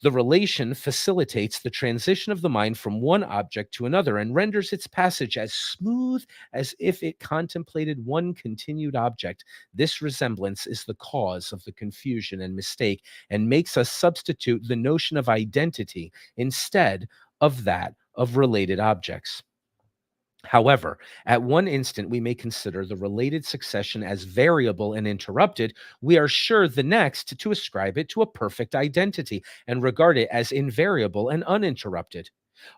S1: The relation facilitates the transition of the mind from one object to another and renders its passage as smooth as if it contemplated one continued object. This resemblance is the cause of the confusion and mistake, and makes us substitute the notion of identity instead of that of related objects. However, at one instant we may consider the related succession as variable and interrupted, we are sure the next to ascribe it to a perfect identity and regard it as invariable and uninterrupted.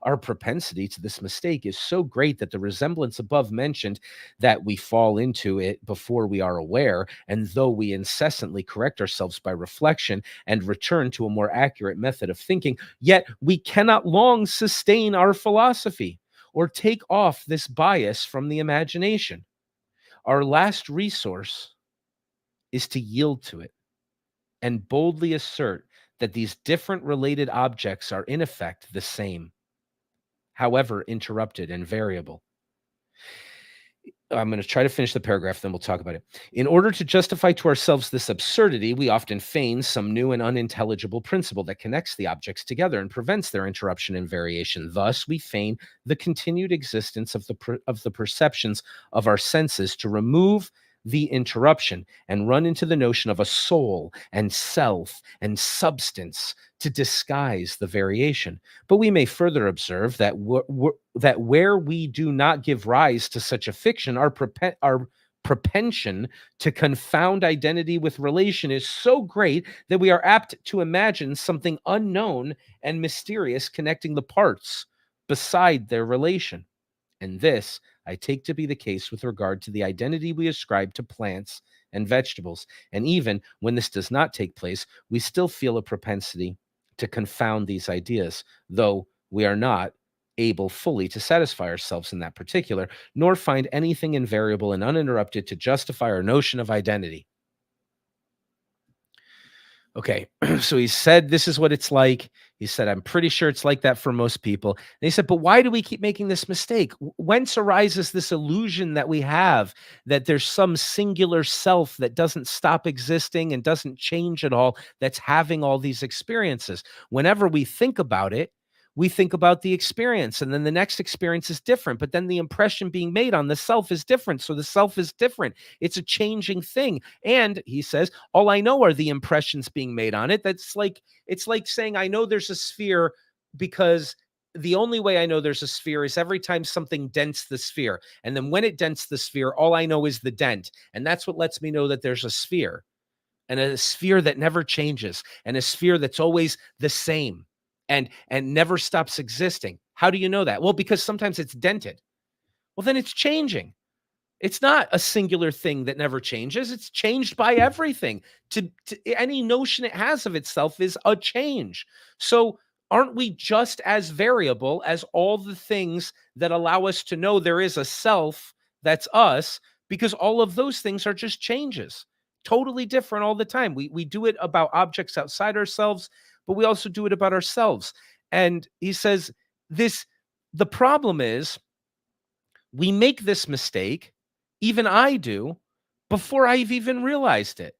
S1: Our propensity to this mistake is so great that the resemblance above mentioned, that we fall into it before we are aware, and though we incessantly correct ourselves by reflection and return to a more accurate method of thinking, yet we cannot long sustain our philosophy or take off this bias from the imagination. Our last resource is to yield to it and boldly assert that these different related objects are in effect the same, however interrupted and variable. I'm going to try to finish the paragraph, then we'll talk about it. In order to justify to ourselves this absurdity, we often feign some new and unintelligible principle that connects the objects together and prevents their interruption and variation. Thus, we feign the continued existence of the perceptions of our senses to remove the interruption and run into the notion of a soul and self and substance to disguise the variation. But we may further observe that that where we do not give rise to such a fiction, our propension to confound identity with relation is so great that we are apt to imagine something unknown and mysterious connecting the parts beside their relation. And this I take to be the case with regard to the identity we ascribe to plants and vegetables. And even when this does not take place, we still feel a propensity to confound these ideas, though we are not able fully to satisfy ourselves in that particular, nor find anything invariable and uninterrupted to justify our notion of identity. Okay, so he said, this is what it's like. He said, I'm pretty sure it's like that for most people. And he said, but why do we keep making this mistake? Whence arises this illusion that we have that there's some singular self that doesn't stop existing and doesn't change at all, that's having all these experiences? Whenever we think about it, we think about the experience, and then the next experience is different, but then the impression being made on the self is different. So the self is different. It's a changing thing. And he says, all I know are the impressions being made on it. It's like saying, I know there's a sphere because the only way I know there's a sphere is every time something dents the sphere. And then when it dents the sphere, all I know is the dent. And that's what lets me know that there's a sphere, and a sphere that never changes, and a sphere that's always the same and never stops existing. How do you know that? Well, because sometimes it's dented. Well, then it's changing. It's not a singular thing that never changes. It's changed by everything. To any notion it has of itself is a change. So aren't we just as variable as all the things that allow us to know there is a self that's us? Because all of those things are just changes, totally different all the time. We do it about objects outside ourselves, but we also do it about ourselves. And he says the problem is we make this mistake, even I do, before I've even realized it.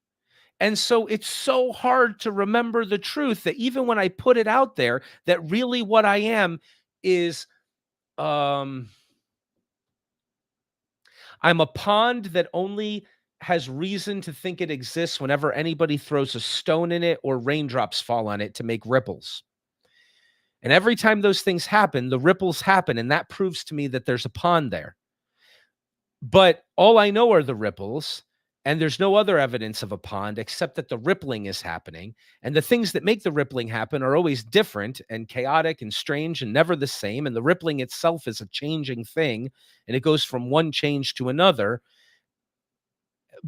S1: And so it's so hard to remember the truth that even when I put it out there, that really what I am is I'm a pond that only has reason to think it exists whenever anybody throws a stone in it or raindrops fall on it to make ripples. And every time those things happen, the ripples happen, and that proves to me that there's a pond there. But all I know are the ripples, and there's no other evidence of a pond except that the rippling is happening. And the things that make the rippling happen are always different and chaotic and strange and never the same. And the rippling itself is a changing thing, and it goes from one change to another.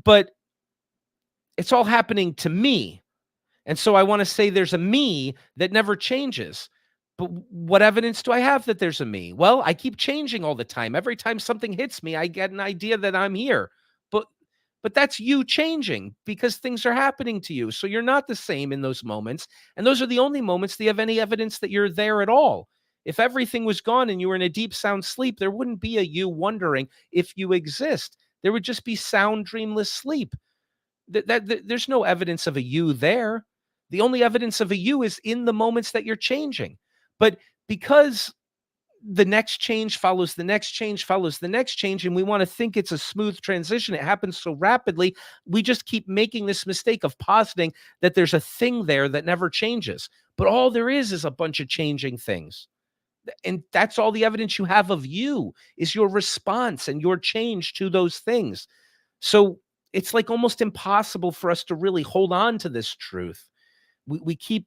S1: But it's all happening to me. And so I want to say there's a me that never changes. But what evidence do I have that there's a me? Well, I keep changing all the time. Every time something hits me, I get an idea that I'm here. But that's you changing because things are happening to you. So you're not the same in those moments. And those are the only moments that you have any evidence that you're there at all. If everything was gone and you were in a deep, sound sleep, there wouldn't be a you wondering if you exist. There would just be sound, dreamless sleep. There's no evidence of a you there. The only evidence of a you is in the moments that you're changing. But because the next change follows the next change follows the next change, and we want to think it's a smooth transition, it happens so rapidly, we just keep making this mistake of positing that there's a thing there that never changes. But all there is a bunch of changing things. And that's all the evidence you have of you, is your response and your change to those things. So it's like almost impossible for us to really hold on to this truth. We keep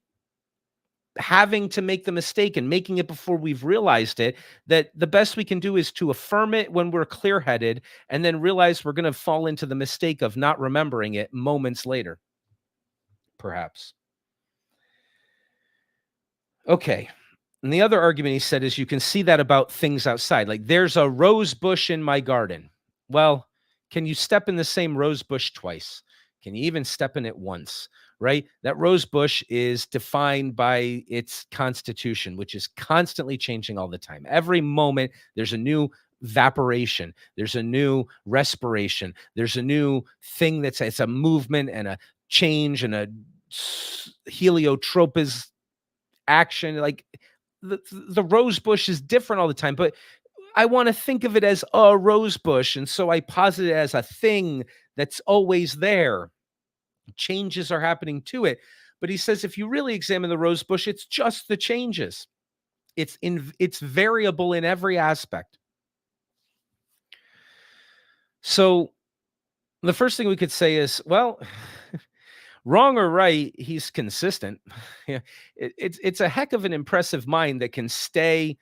S1: having to make the mistake and making it before we've realized it, that the best we can do is to affirm it when we're clear-headed, and then realize we're going to fall into the mistake of not remembering it moments later, perhaps. Okay. And the other argument he said is, you can see that about things outside. Like, there's a rose bush in my garden. Well, can you step in the same rose bush twice? Can you even step in it once? Right? That rose bush is defined by its constitution, which is constantly changing all the time. Every moment, there's a new evaporation, there's a new respiration, there's a new thing that's it's a movement and a change and a heliotropism action. Like, the rose bush is different all the time, but I want to think of it as a rose bush. And so I posit it as a thing that's always there. Changes are happening to it. But he says, if you really examine the rose bush, it's just the changes. It's variable in every aspect. So the first thing we could say is, well, wrong or right, he's consistent. Yeah, it's a heck of an impressive mind that can stay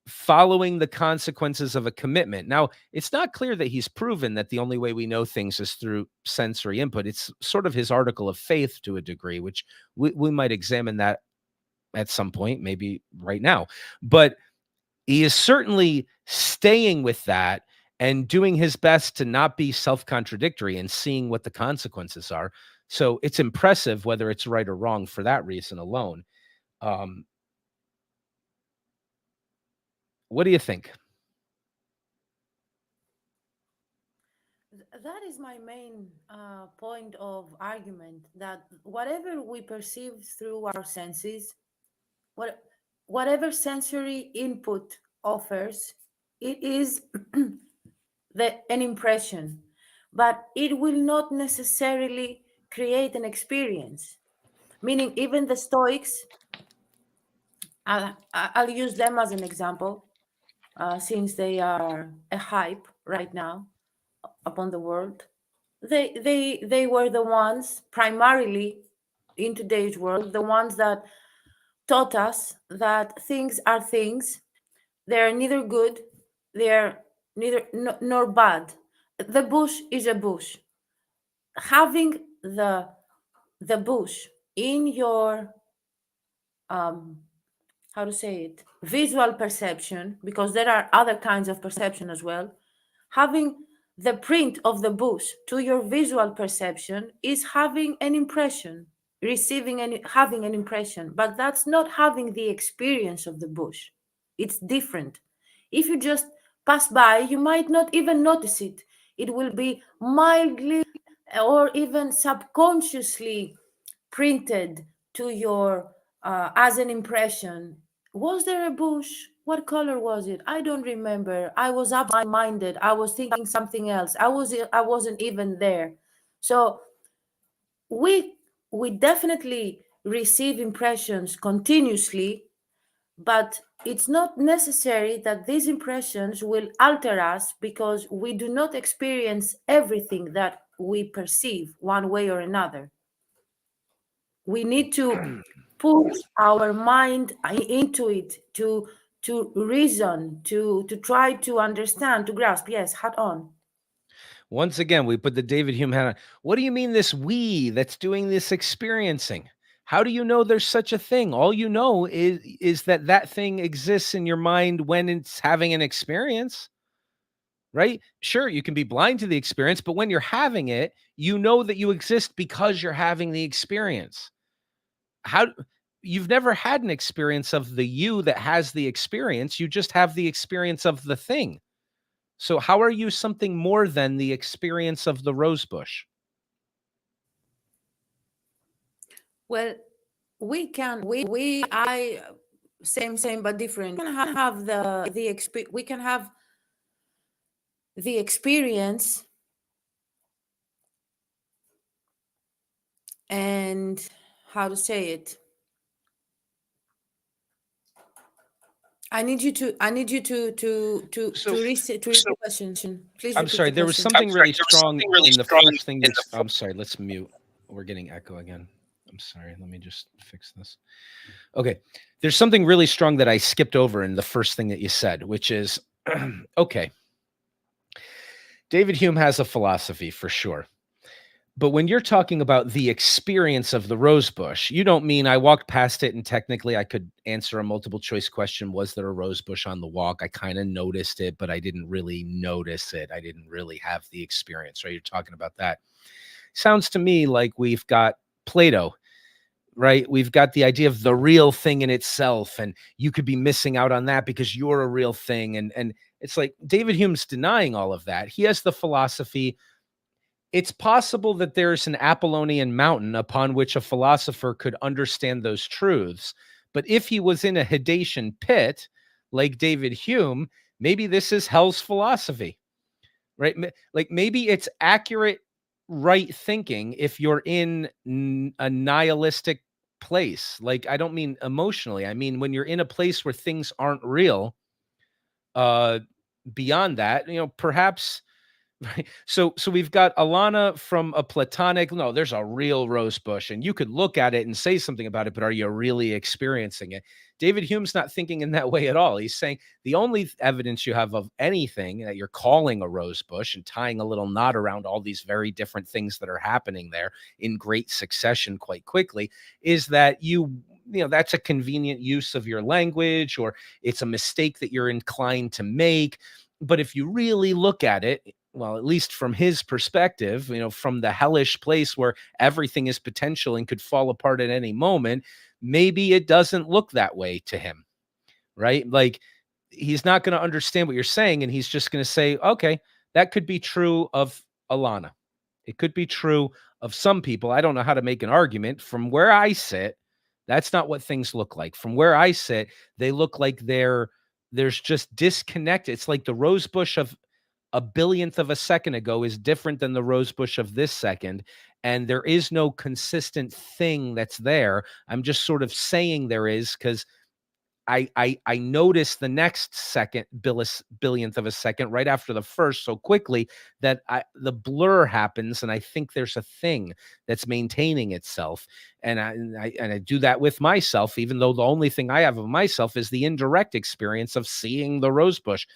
S1: following the consequences of a commitment. Now, it's not clear that he's proven that the only way we know things is through sensory input. It's sort of his article of faith to a degree, which we might examine that at some point, maybe right now. But he is certainly staying with that and doing his best to not be self-contradictory and seeing what the consequences are. So it's impressive, whether it's right or wrong, for that reason alone. Um, what do you think?
S2: That is my main point of argument, that whatever we perceive through our senses, what, whatever sensory input offers, it is an impression, but it will not necessarily create an experience. Meaning, even the Stoics, I'll use them as an example, since they are a hype right now upon the world. They were the ones primarily in today's world, the ones that taught us that things are things. They're neither good, they're neither nor bad. The bush is a bush. Having the bush in your um how to say it, visual perception, because there are other kinds of perception as well. Having the print of the bush to your visual perception is having an impression, receiving and having an impression, but that's not having the experience of the bush. It's different. If you just pass by, you might not even notice it. It will be mildly or even subconsciously printed to your as an impression. Was there a bush? What color was it? I don't remember. I was absent-minded. I was thinking something else. I wasn't even there. So we we definitely receive impressions continuously, but it's not necessary that these impressions will alter us, because we do not experience everything that we perceive one way or another. We need to put our mind into it, to reason, to try to understand, to grasp. Yes, hat on.
S1: Once again, we put the David Hume hat on. What do you mean, this we that's doing this experiencing? How do you know there's such a thing? All you know is that that thing exists in your mind when it's having an experience, right? Sure, you can be blind to the experience, but when you're having it, you know that you exist because you're having the experience. How You've never had an experience of the you that has the experience, you just have the experience of the thing. So how are you something more than the experience of the rose bush?
S2: Well, we I same but different. We can have we can have the experience, and how to say it, I need you to
S1: So
S2: repeat the question. Please
S1: I'm
S2: repeat the
S1: sorry, there was
S2: question.
S1: something really strong in the first thing you I'm sorry, let's mute. We're getting echo again. I'm sorry. Let me just fix this. Okay. There's something really strong that I skipped over in the first thing that you said, which is okay. David Hume has a philosophy for sure. But when you're talking about the experience of the rose bush, you don't mean I walked past it and technically I could answer a multiple choice question. Was there a rose bush on the walk? I kind of noticed it, but I didn't really notice it. I didn't really have the experience, right? You're talking about that. Sounds to me like we've got Plato, right? We've got the idea of the real thing in itself, and you could be missing out on that because you're a real thing. And it's like David Hume's denying all of that. He has the philosophy it's possible that there's an Apollonian mountain upon which a philosopher could understand those truths. But if he was in a Hadean pit, like David Hume, maybe this is hell's philosophy, right? Like maybe it's accurate, right thinking if you're in a nihilistic place. Like, I don't mean emotionally. I mean, when you're in a place where things aren't real, beyond that, perhaps. Right. So we've got Alana from a platonic. No, there's a real rose bush, and you could look at it and say something about it, but are you really experiencing it? David Hume's not thinking in that way at all. He's saying the only evidence you have of anything that you're calling a rose bush and tying a little knot around all these very different things that are happening there in great succession quite quickly is that that's a convenient use of your language, or it's a mistake that you're inclined to make. But if you really look at it, well, at least from his perspective, from the hellish place where everything is potential and could fall apart at any moment, maybe it doesn't look that way to him, right? Like, he's not going to understand what you're saying, and he's just going to say, okay, that could be true of Alana. It could be true of some people. I don't know how to make an argument. From where I sit, that's not what things look like. From where I sit, they look like there's just disconnect. It's like the rose bush of a billionth of a second ago is different than the rose bush of this second. And there is no consistent thing that's there. I'm just sort of saying there is because I noticed the next second billionth of a second right after the first so quickly that the blur happens, and I think there's a thing that's maintaining itself, and I do that with myself, even though the only thing I have of myself is the indirect experience of seeing the rose bush.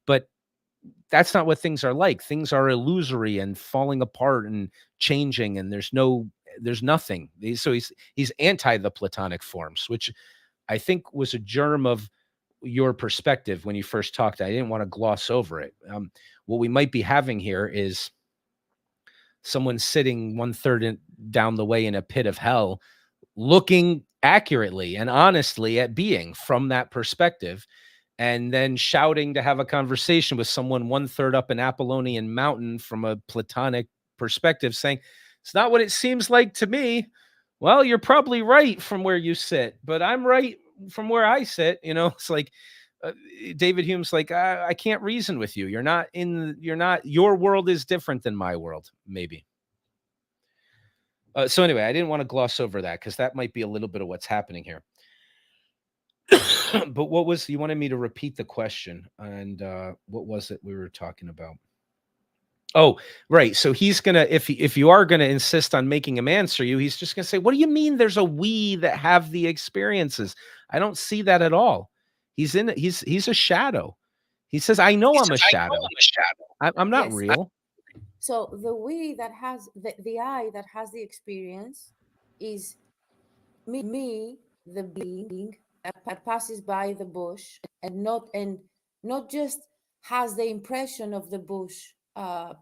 S1: But that's not what things are like. Things are illusory and falling apart and changing, and there's nothing. So he's anti the Platonic forms, which I think was a germ of your perspective when you first talked. I didn't want to gloss over it. What we might be having here is someone sitting 1/3 down the way in a pit of hell, looking accurately and honestly at being from that perspective, and then shouting to have a conversation with someone 1/3 up an Apollonian mountain from a Platonic perspective, saying, it's not what it seems like to me. Well, you're probably right from where you sit, but I'm right from where I sit. It's like uh, David Hume's like, I can't reason with you. Your world is different than my world, maybe. So anyway, I didn't want to gloss over that because that might be a little bit of what's happening here. But you wanted me to repeat the question, and what was it we were talking about? Oh, right. So he's gonna, if you are gonna insist on making him answer you, he's just gonna say, "What do you mean? There's a we that have the experiences? I don't see that at all. He's a shadow. He says, I know I'm a shadow. I'm not
S2: Yes.
S1: real.
S2: So the we that has the I that has the experience is me, the being that passes by the bush and not just has the impression of the bush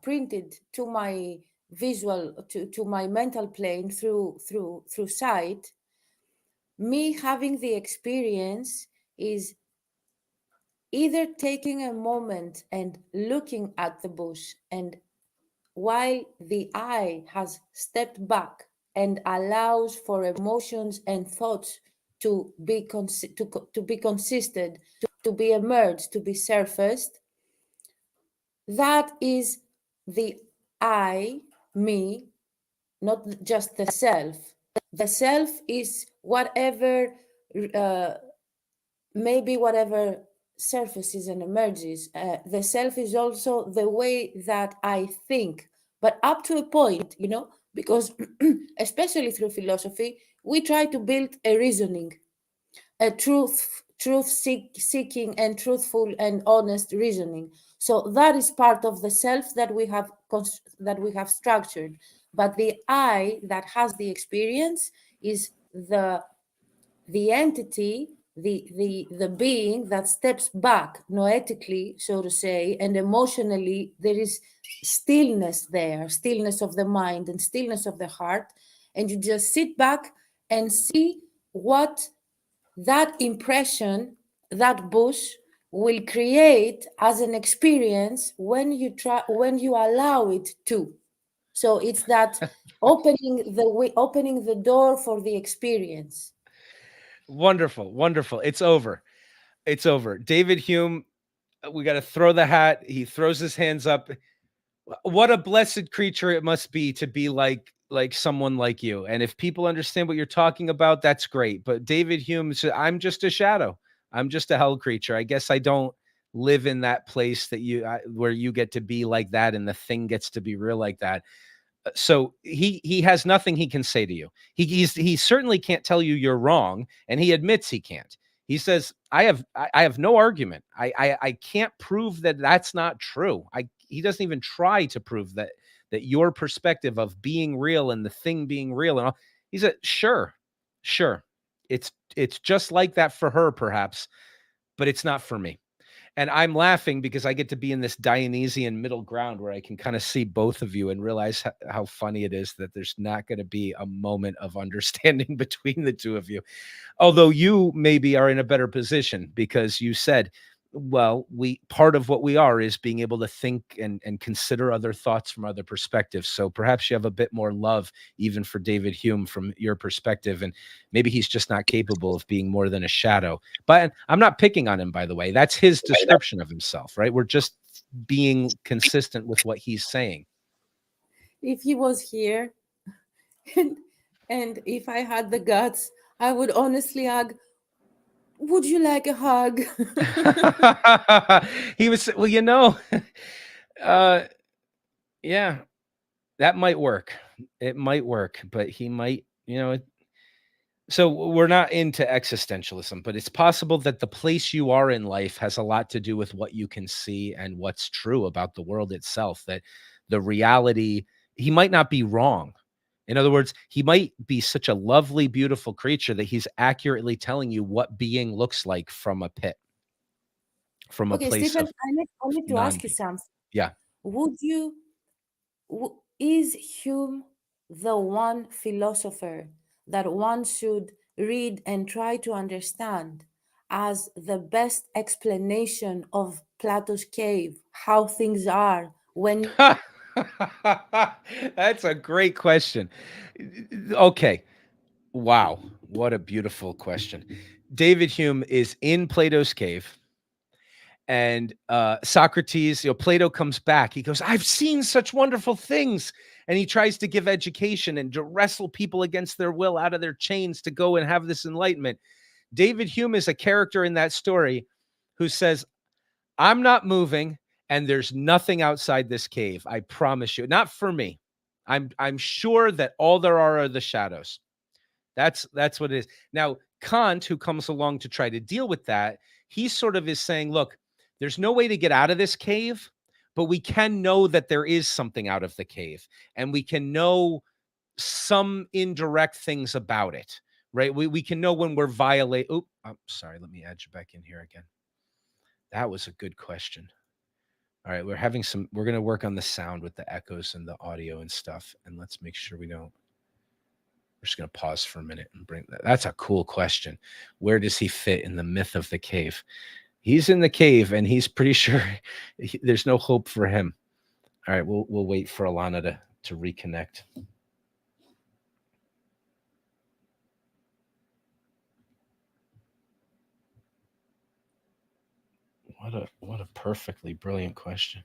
S2: printed to my visual to my mental plane through sight. Me having the experience is either taking a moment and looking at the bush, and while the I has stepped back and allows for emotions and thoughts to be to be consistent, to be emerged, to be surfaced, that is the I, me, not just the self. The self is whatever, maybe whatever surfaces and emerges. The self is also the way that I think, but up to a point, because especially through philosophy, we try to build a reasoning, a seeking and truthful and honest reasoning. So that is part of the self that we have that we have structured. But the I that has the experience is the entity, the being that steps back noetically, so to say, and emotionally. There is stillness there, stillness of the mind and stillness of the heart, and you just sit back and see what that impression, that bush, will create as an experience when you allow it to. So it's that opening the door for the experience.
S1: Wonderful, wonderful. It's over. It's over. David Hume, we got to throw the hat. He throws his hands up. What a blessed creature it must be to be like someone like you. And if people understand what you're talking about, that's great. But David Hume said, I'm just a shadow. I'm just a hell creature. I guess I don't live in that place that where you get to be like that and the thing gets to be real like that. So he has nothing he can say to you. He certainly can't tell you you're wrong, and he admits he can't. He says, I have no argument. I can't prove that that's not true. He doesn't even try to prove that your perspective of being real and the thing being real and all. He said, sure. It's just like that for her, perhaps, but it's not for me. And I'm laughing because I get to be in this Dionysian middle ground where I can kind of see both of you and realize how funny it is that there's not going to be a moment of understanding between the two of you. Although you maybe are in a better position because you said, well, part of what we are is being able to think and consider other thoughts from other perspectives. So perhaps you have a bit more love even for David Hume from your perspective. And maybe he's just not capable of being more than a shadow. But I'm not picking on him, by the way. That's his description of himself, right? We're just being consistent with what he's saying.
S2: If he was here and, and if I had the guts, I would honestly ask, would you like a hug?
S1: He was, well, uh, yeah, that might work. It might work, but he might, so we're not into existentialism, but it's possible that the place you are in life has a lot to do with what you can see and what's true about the world itself, that the reality, he might not be wrong. In other words, he might be such a lovely, beautiful creature that he's accurately telling you what being looks like from a pit, from a
S2: Okay,
S1: place
S2: Stephen,
S1: of
S2: I need to ask you
S1: non-being.
S2: something.
S1: Yeah.
S2: Would you, is Hume the one philosopher that one should read and try to understand as the best explanation of Plato's cave, how things are when
S1: That's a great question. Okay. Wow. What a beautiful question. David Hume is in Plato's cave. And Socrates, Plato comes back. He goes, I've seen such wonderful things. And he tries to give education and to wrestle people against their will out of their chains to go and have this enlightenment. David Hume is a character in that story who says, I'm not moving, and there's nothing outside this cave. I promise you. Not for me. I'm sure that all there are the shadows. That's what it is. Now, Kant, who comes along to try to deal with that, he sort of is saying, look, there's no way to get out of this cave, but we can know that there is something out of the cave, and we can know some indirect things about it, right? We can know when we're violating. Oh, I'm sorry. Let me add you back in here again. That was a good question. All right, we're going to work on the sound with the echoes and the audio and stuff. And let's make sure we're just going to pause for a minute and bring that. That's a cool question. Where does he fit in the myth of the cave? He's in the cave and he's pretty sure there's no hope for him. All right, we'll wait for Alana to reconnect. What a perfectly brilliant question.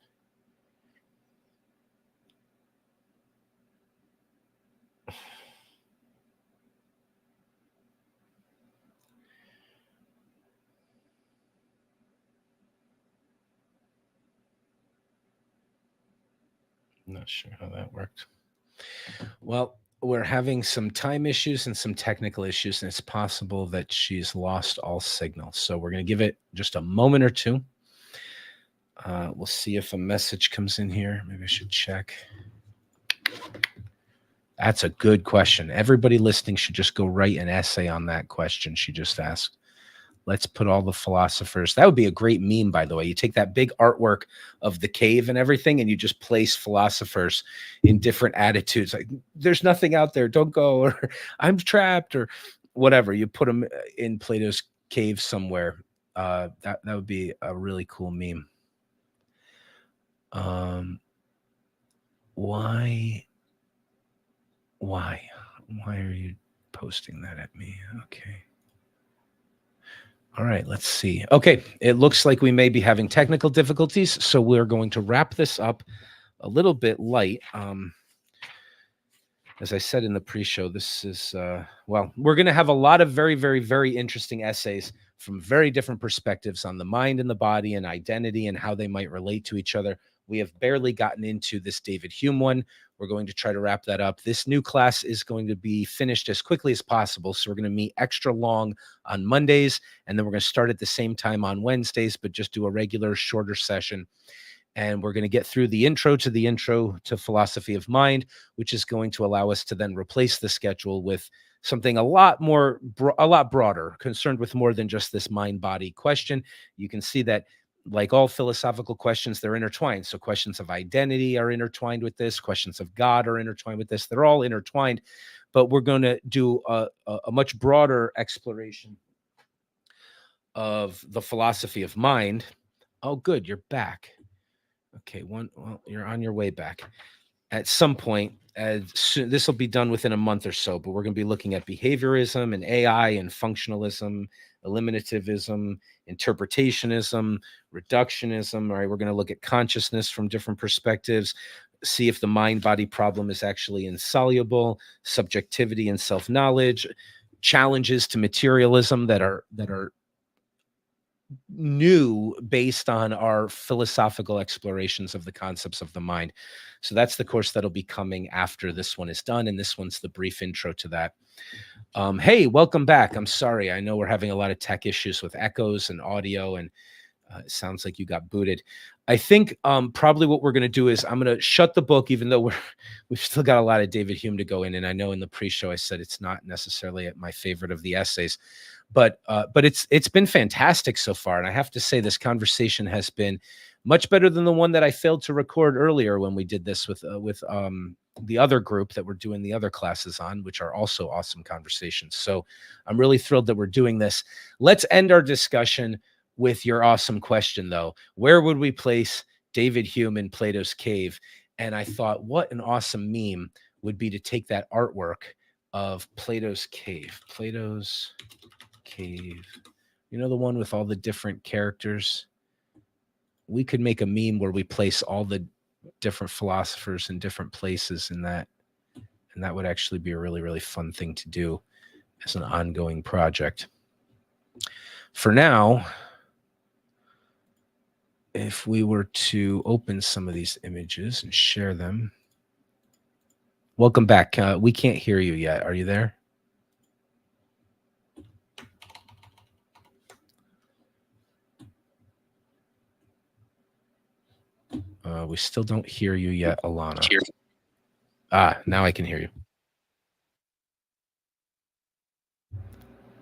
S1: Not sure how that worked. Well, we're having some time issues and some technical issues, and it's possible that she's lost all signal. So we're going to give it just a moment or two. We'll see if a message comes in here. Maybe I should check. That's a good question. Everybody listening should just go write an essay on that question she just asked. Let's put all the philosophers. That would be a great meme, by the way. You take that big artwork of the cave and everything, and you just place philosophers in different attitudes. Like, there's nothing out there. Don't go, or I'm trapped, or whatever. You put them in Plato's cave somewhere. That would be a really cool meme. Why are you posting that at me? Okay. All right, let's see. Okay, it looks like we may be having technical difficulties, so we're going to wrap this up a little bit light. As I said in the pre-show, this is, we're going to have a lot of very, very, very interesting essays from very different perspectives on the mind and the body and identity and how they might relate to each other. We have barely gotten into this David Hume one. We're going to try to wrap that up. This new class is going to be finished as quickly as possible. So we're going to meet extra long on Mondays, and then we're going to start at the same time on Wednesdays, but just do a regular shorter session. And we're going to get through the intro to philosophy of mind, which is going to allow us to then replace the schedule with something a lot broader, concerned with more than just this mind-body question. You can see that, like all philosophical questions, they're intertwined. So questions of identity are intertwined with this. Questions of God are intertwined with this. They're all intertwined, but we're going to do a much broader exploration of the philosophy of mind. Oh, good. You're back. Okay. You're on your way back. At some point, this will be done within a month or so, but we're going to be looking at behaviorism and AI and functionalism, eliminativism, interpretationism, reductionism. All right, we're going to look at consciousness from different perspectives, see if the mind-body problem is actually insoluble, subjectivity and self-knowledge, challenges to materialism that are new based on our philosophical explorations of the concepts of the mind. So that's the course that'll be coming after this one is done, and this one's the brief intro to that. Hey, welcome back. I'm sorry. I know we're having a lot of tech issues with echoes and audio, and it sounds like you got booted. I think probably what we're going to do is I'm going to shut the book, even though we've still got a lot of David Hume to go in. And I know in the pre-show I said it's not necessarily my favorite of the essays, but it's been fantastic so far. And I have to say this conversation has been much better than the one that I failed to record earlier when we did this with the other group that we're doing the other classes on, which are also awesome conversations. So I'm really thrilled that we're doing this. Let's end our discussion with your awesome question, though. Where would we place David Hume in Plato's cave? And I thought, what an awesome meme would be to take that artwork of Plato's cave. Plato's cave. You know, the one with all the different characters? We could make a meme where we place all the different philosophers in different places in that. And that would actually be a really, really fun thing to do as an ongoing project. For now, if we were to open some of these images and share them. Welcome back. We can't hear you yet. Are you there? We still don't hear you yet, Alana. Now I can hear you.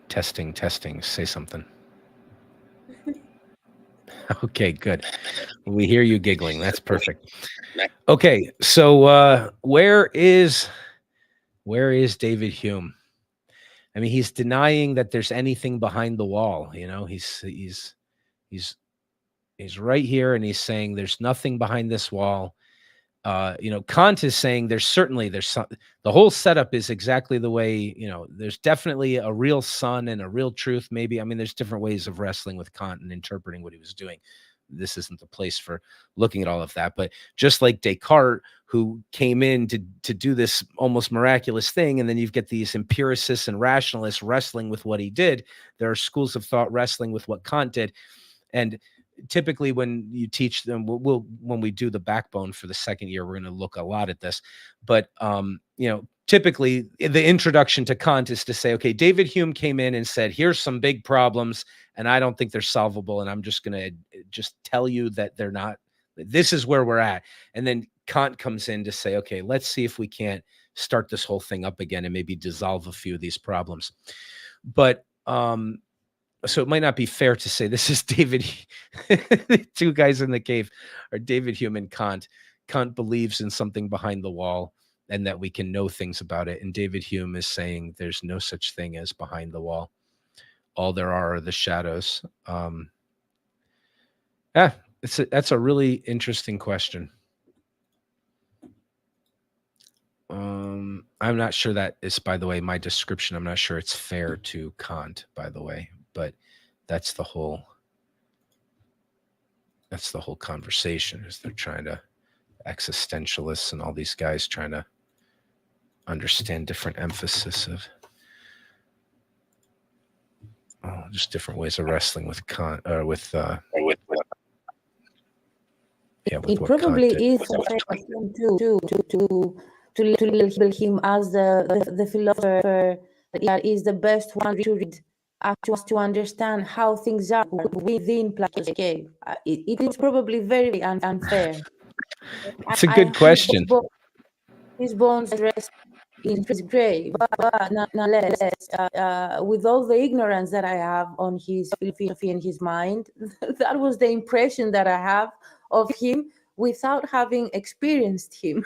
S1: Testing. Say something. Okay, good. We hear you giggling. That's perfect. Okay, so where is David Hume? I mean, he's denying that there's anything behind the wall. You know, he's right here, and he's saying there's nothing behind this wall. You know, Kant is saying there's some, the whole setup is exactly the way, you know, there's definitely a real sun and a real truth. Maybe, I mean, there's different ways of wrestling with Kant and interpreting what he was doing. This isn't the place for looking at all of that, but just like Descartes, who came in to do this almost miraculous thing, and then you've got these empiricists and rationalists wrestling with what he did. There are schools of thought wrestling with what Kant did. And typically when you teach them, when we do the backbone for the second year, we're going to look a lot at this. But typically the introduction to Kant is to say, okay, David Hume came in and said, here's some big problems, and I don't think they're solvable, and I'm just going to just tell you that they're not. This is where we're at. And then Kant comes in to say, okay, let's see if we can't start this whole thing up again and maybe dissolve a few of these problems. But so it might not be fair to say this is David, the two guys in the cave are David Hume and Kant. Kant believes in something behind the wall and that we can know things about it. And David Hume is saying there's no such thing as behind the wall. All there are the shadows. That's a really interesting question. I'm not sure that is, by the way, my description. I'm not sure it's fair to Kant, by the way, but that's the whole conversation, is they're trying to, existentialists and all these guys trying to understand different emphasis of just different ways of wrestling with Kant, with
S2: it probably is to label him as the philosopher that is the best one to read, to understand how things are within Plato's cave. It is probably very unfair.
S1: It's a good question.
S2: His bones rest in his grave, but nonetheless, with all the ignorance that I have on his philosophy and his mind, that was the impression that I have of him without having experienced him.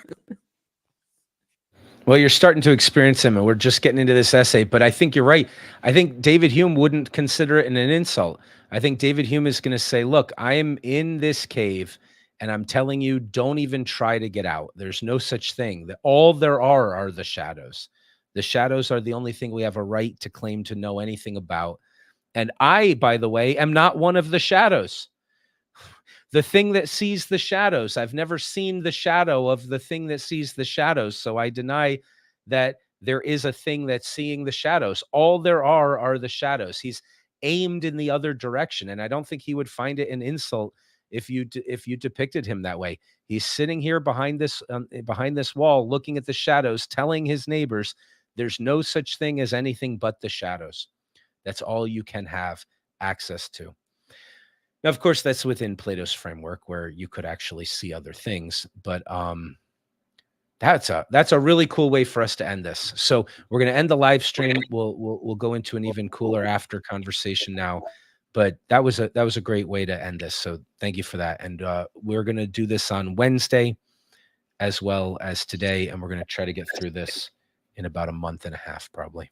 S1: Well, you're starting to experience him, and we're just getting into this essay, but I think you're right. I think David Hume wouldn't consider it an insult. I think David Hume is going to say, look, I am in this cave, and I'm telling you, don't even try to get out. There's no such thing. All there are the shadows. The shadows are the only thing we have a right to claim to know anything about. And I, by the way, am not one of the shadows. The thing that sees the shadows. I've never seen the shadow of the thing that sees the shadows. So I deny that there is a thing that's seeing the shadows. All there are the shadows. He's aimed in the other direction. And I don't think he would find it an insult if you depicted him that way. He's sitting here behind this wall, looking at the shadows, telling his neighbors, there's no such thing as anything but the shadows. That's all you can have access to. Now, of course, that's within Plato's framework where you could actually see other things, but that's a really cool way for us to end this. So we're going to end the live stream. We'll go into an even cooler after conversation now, but that was a great way to end this. So thank you for that. And we're going to do this on Wednesday as well as today, and we're going to try to get through this in about a month and a half, probably.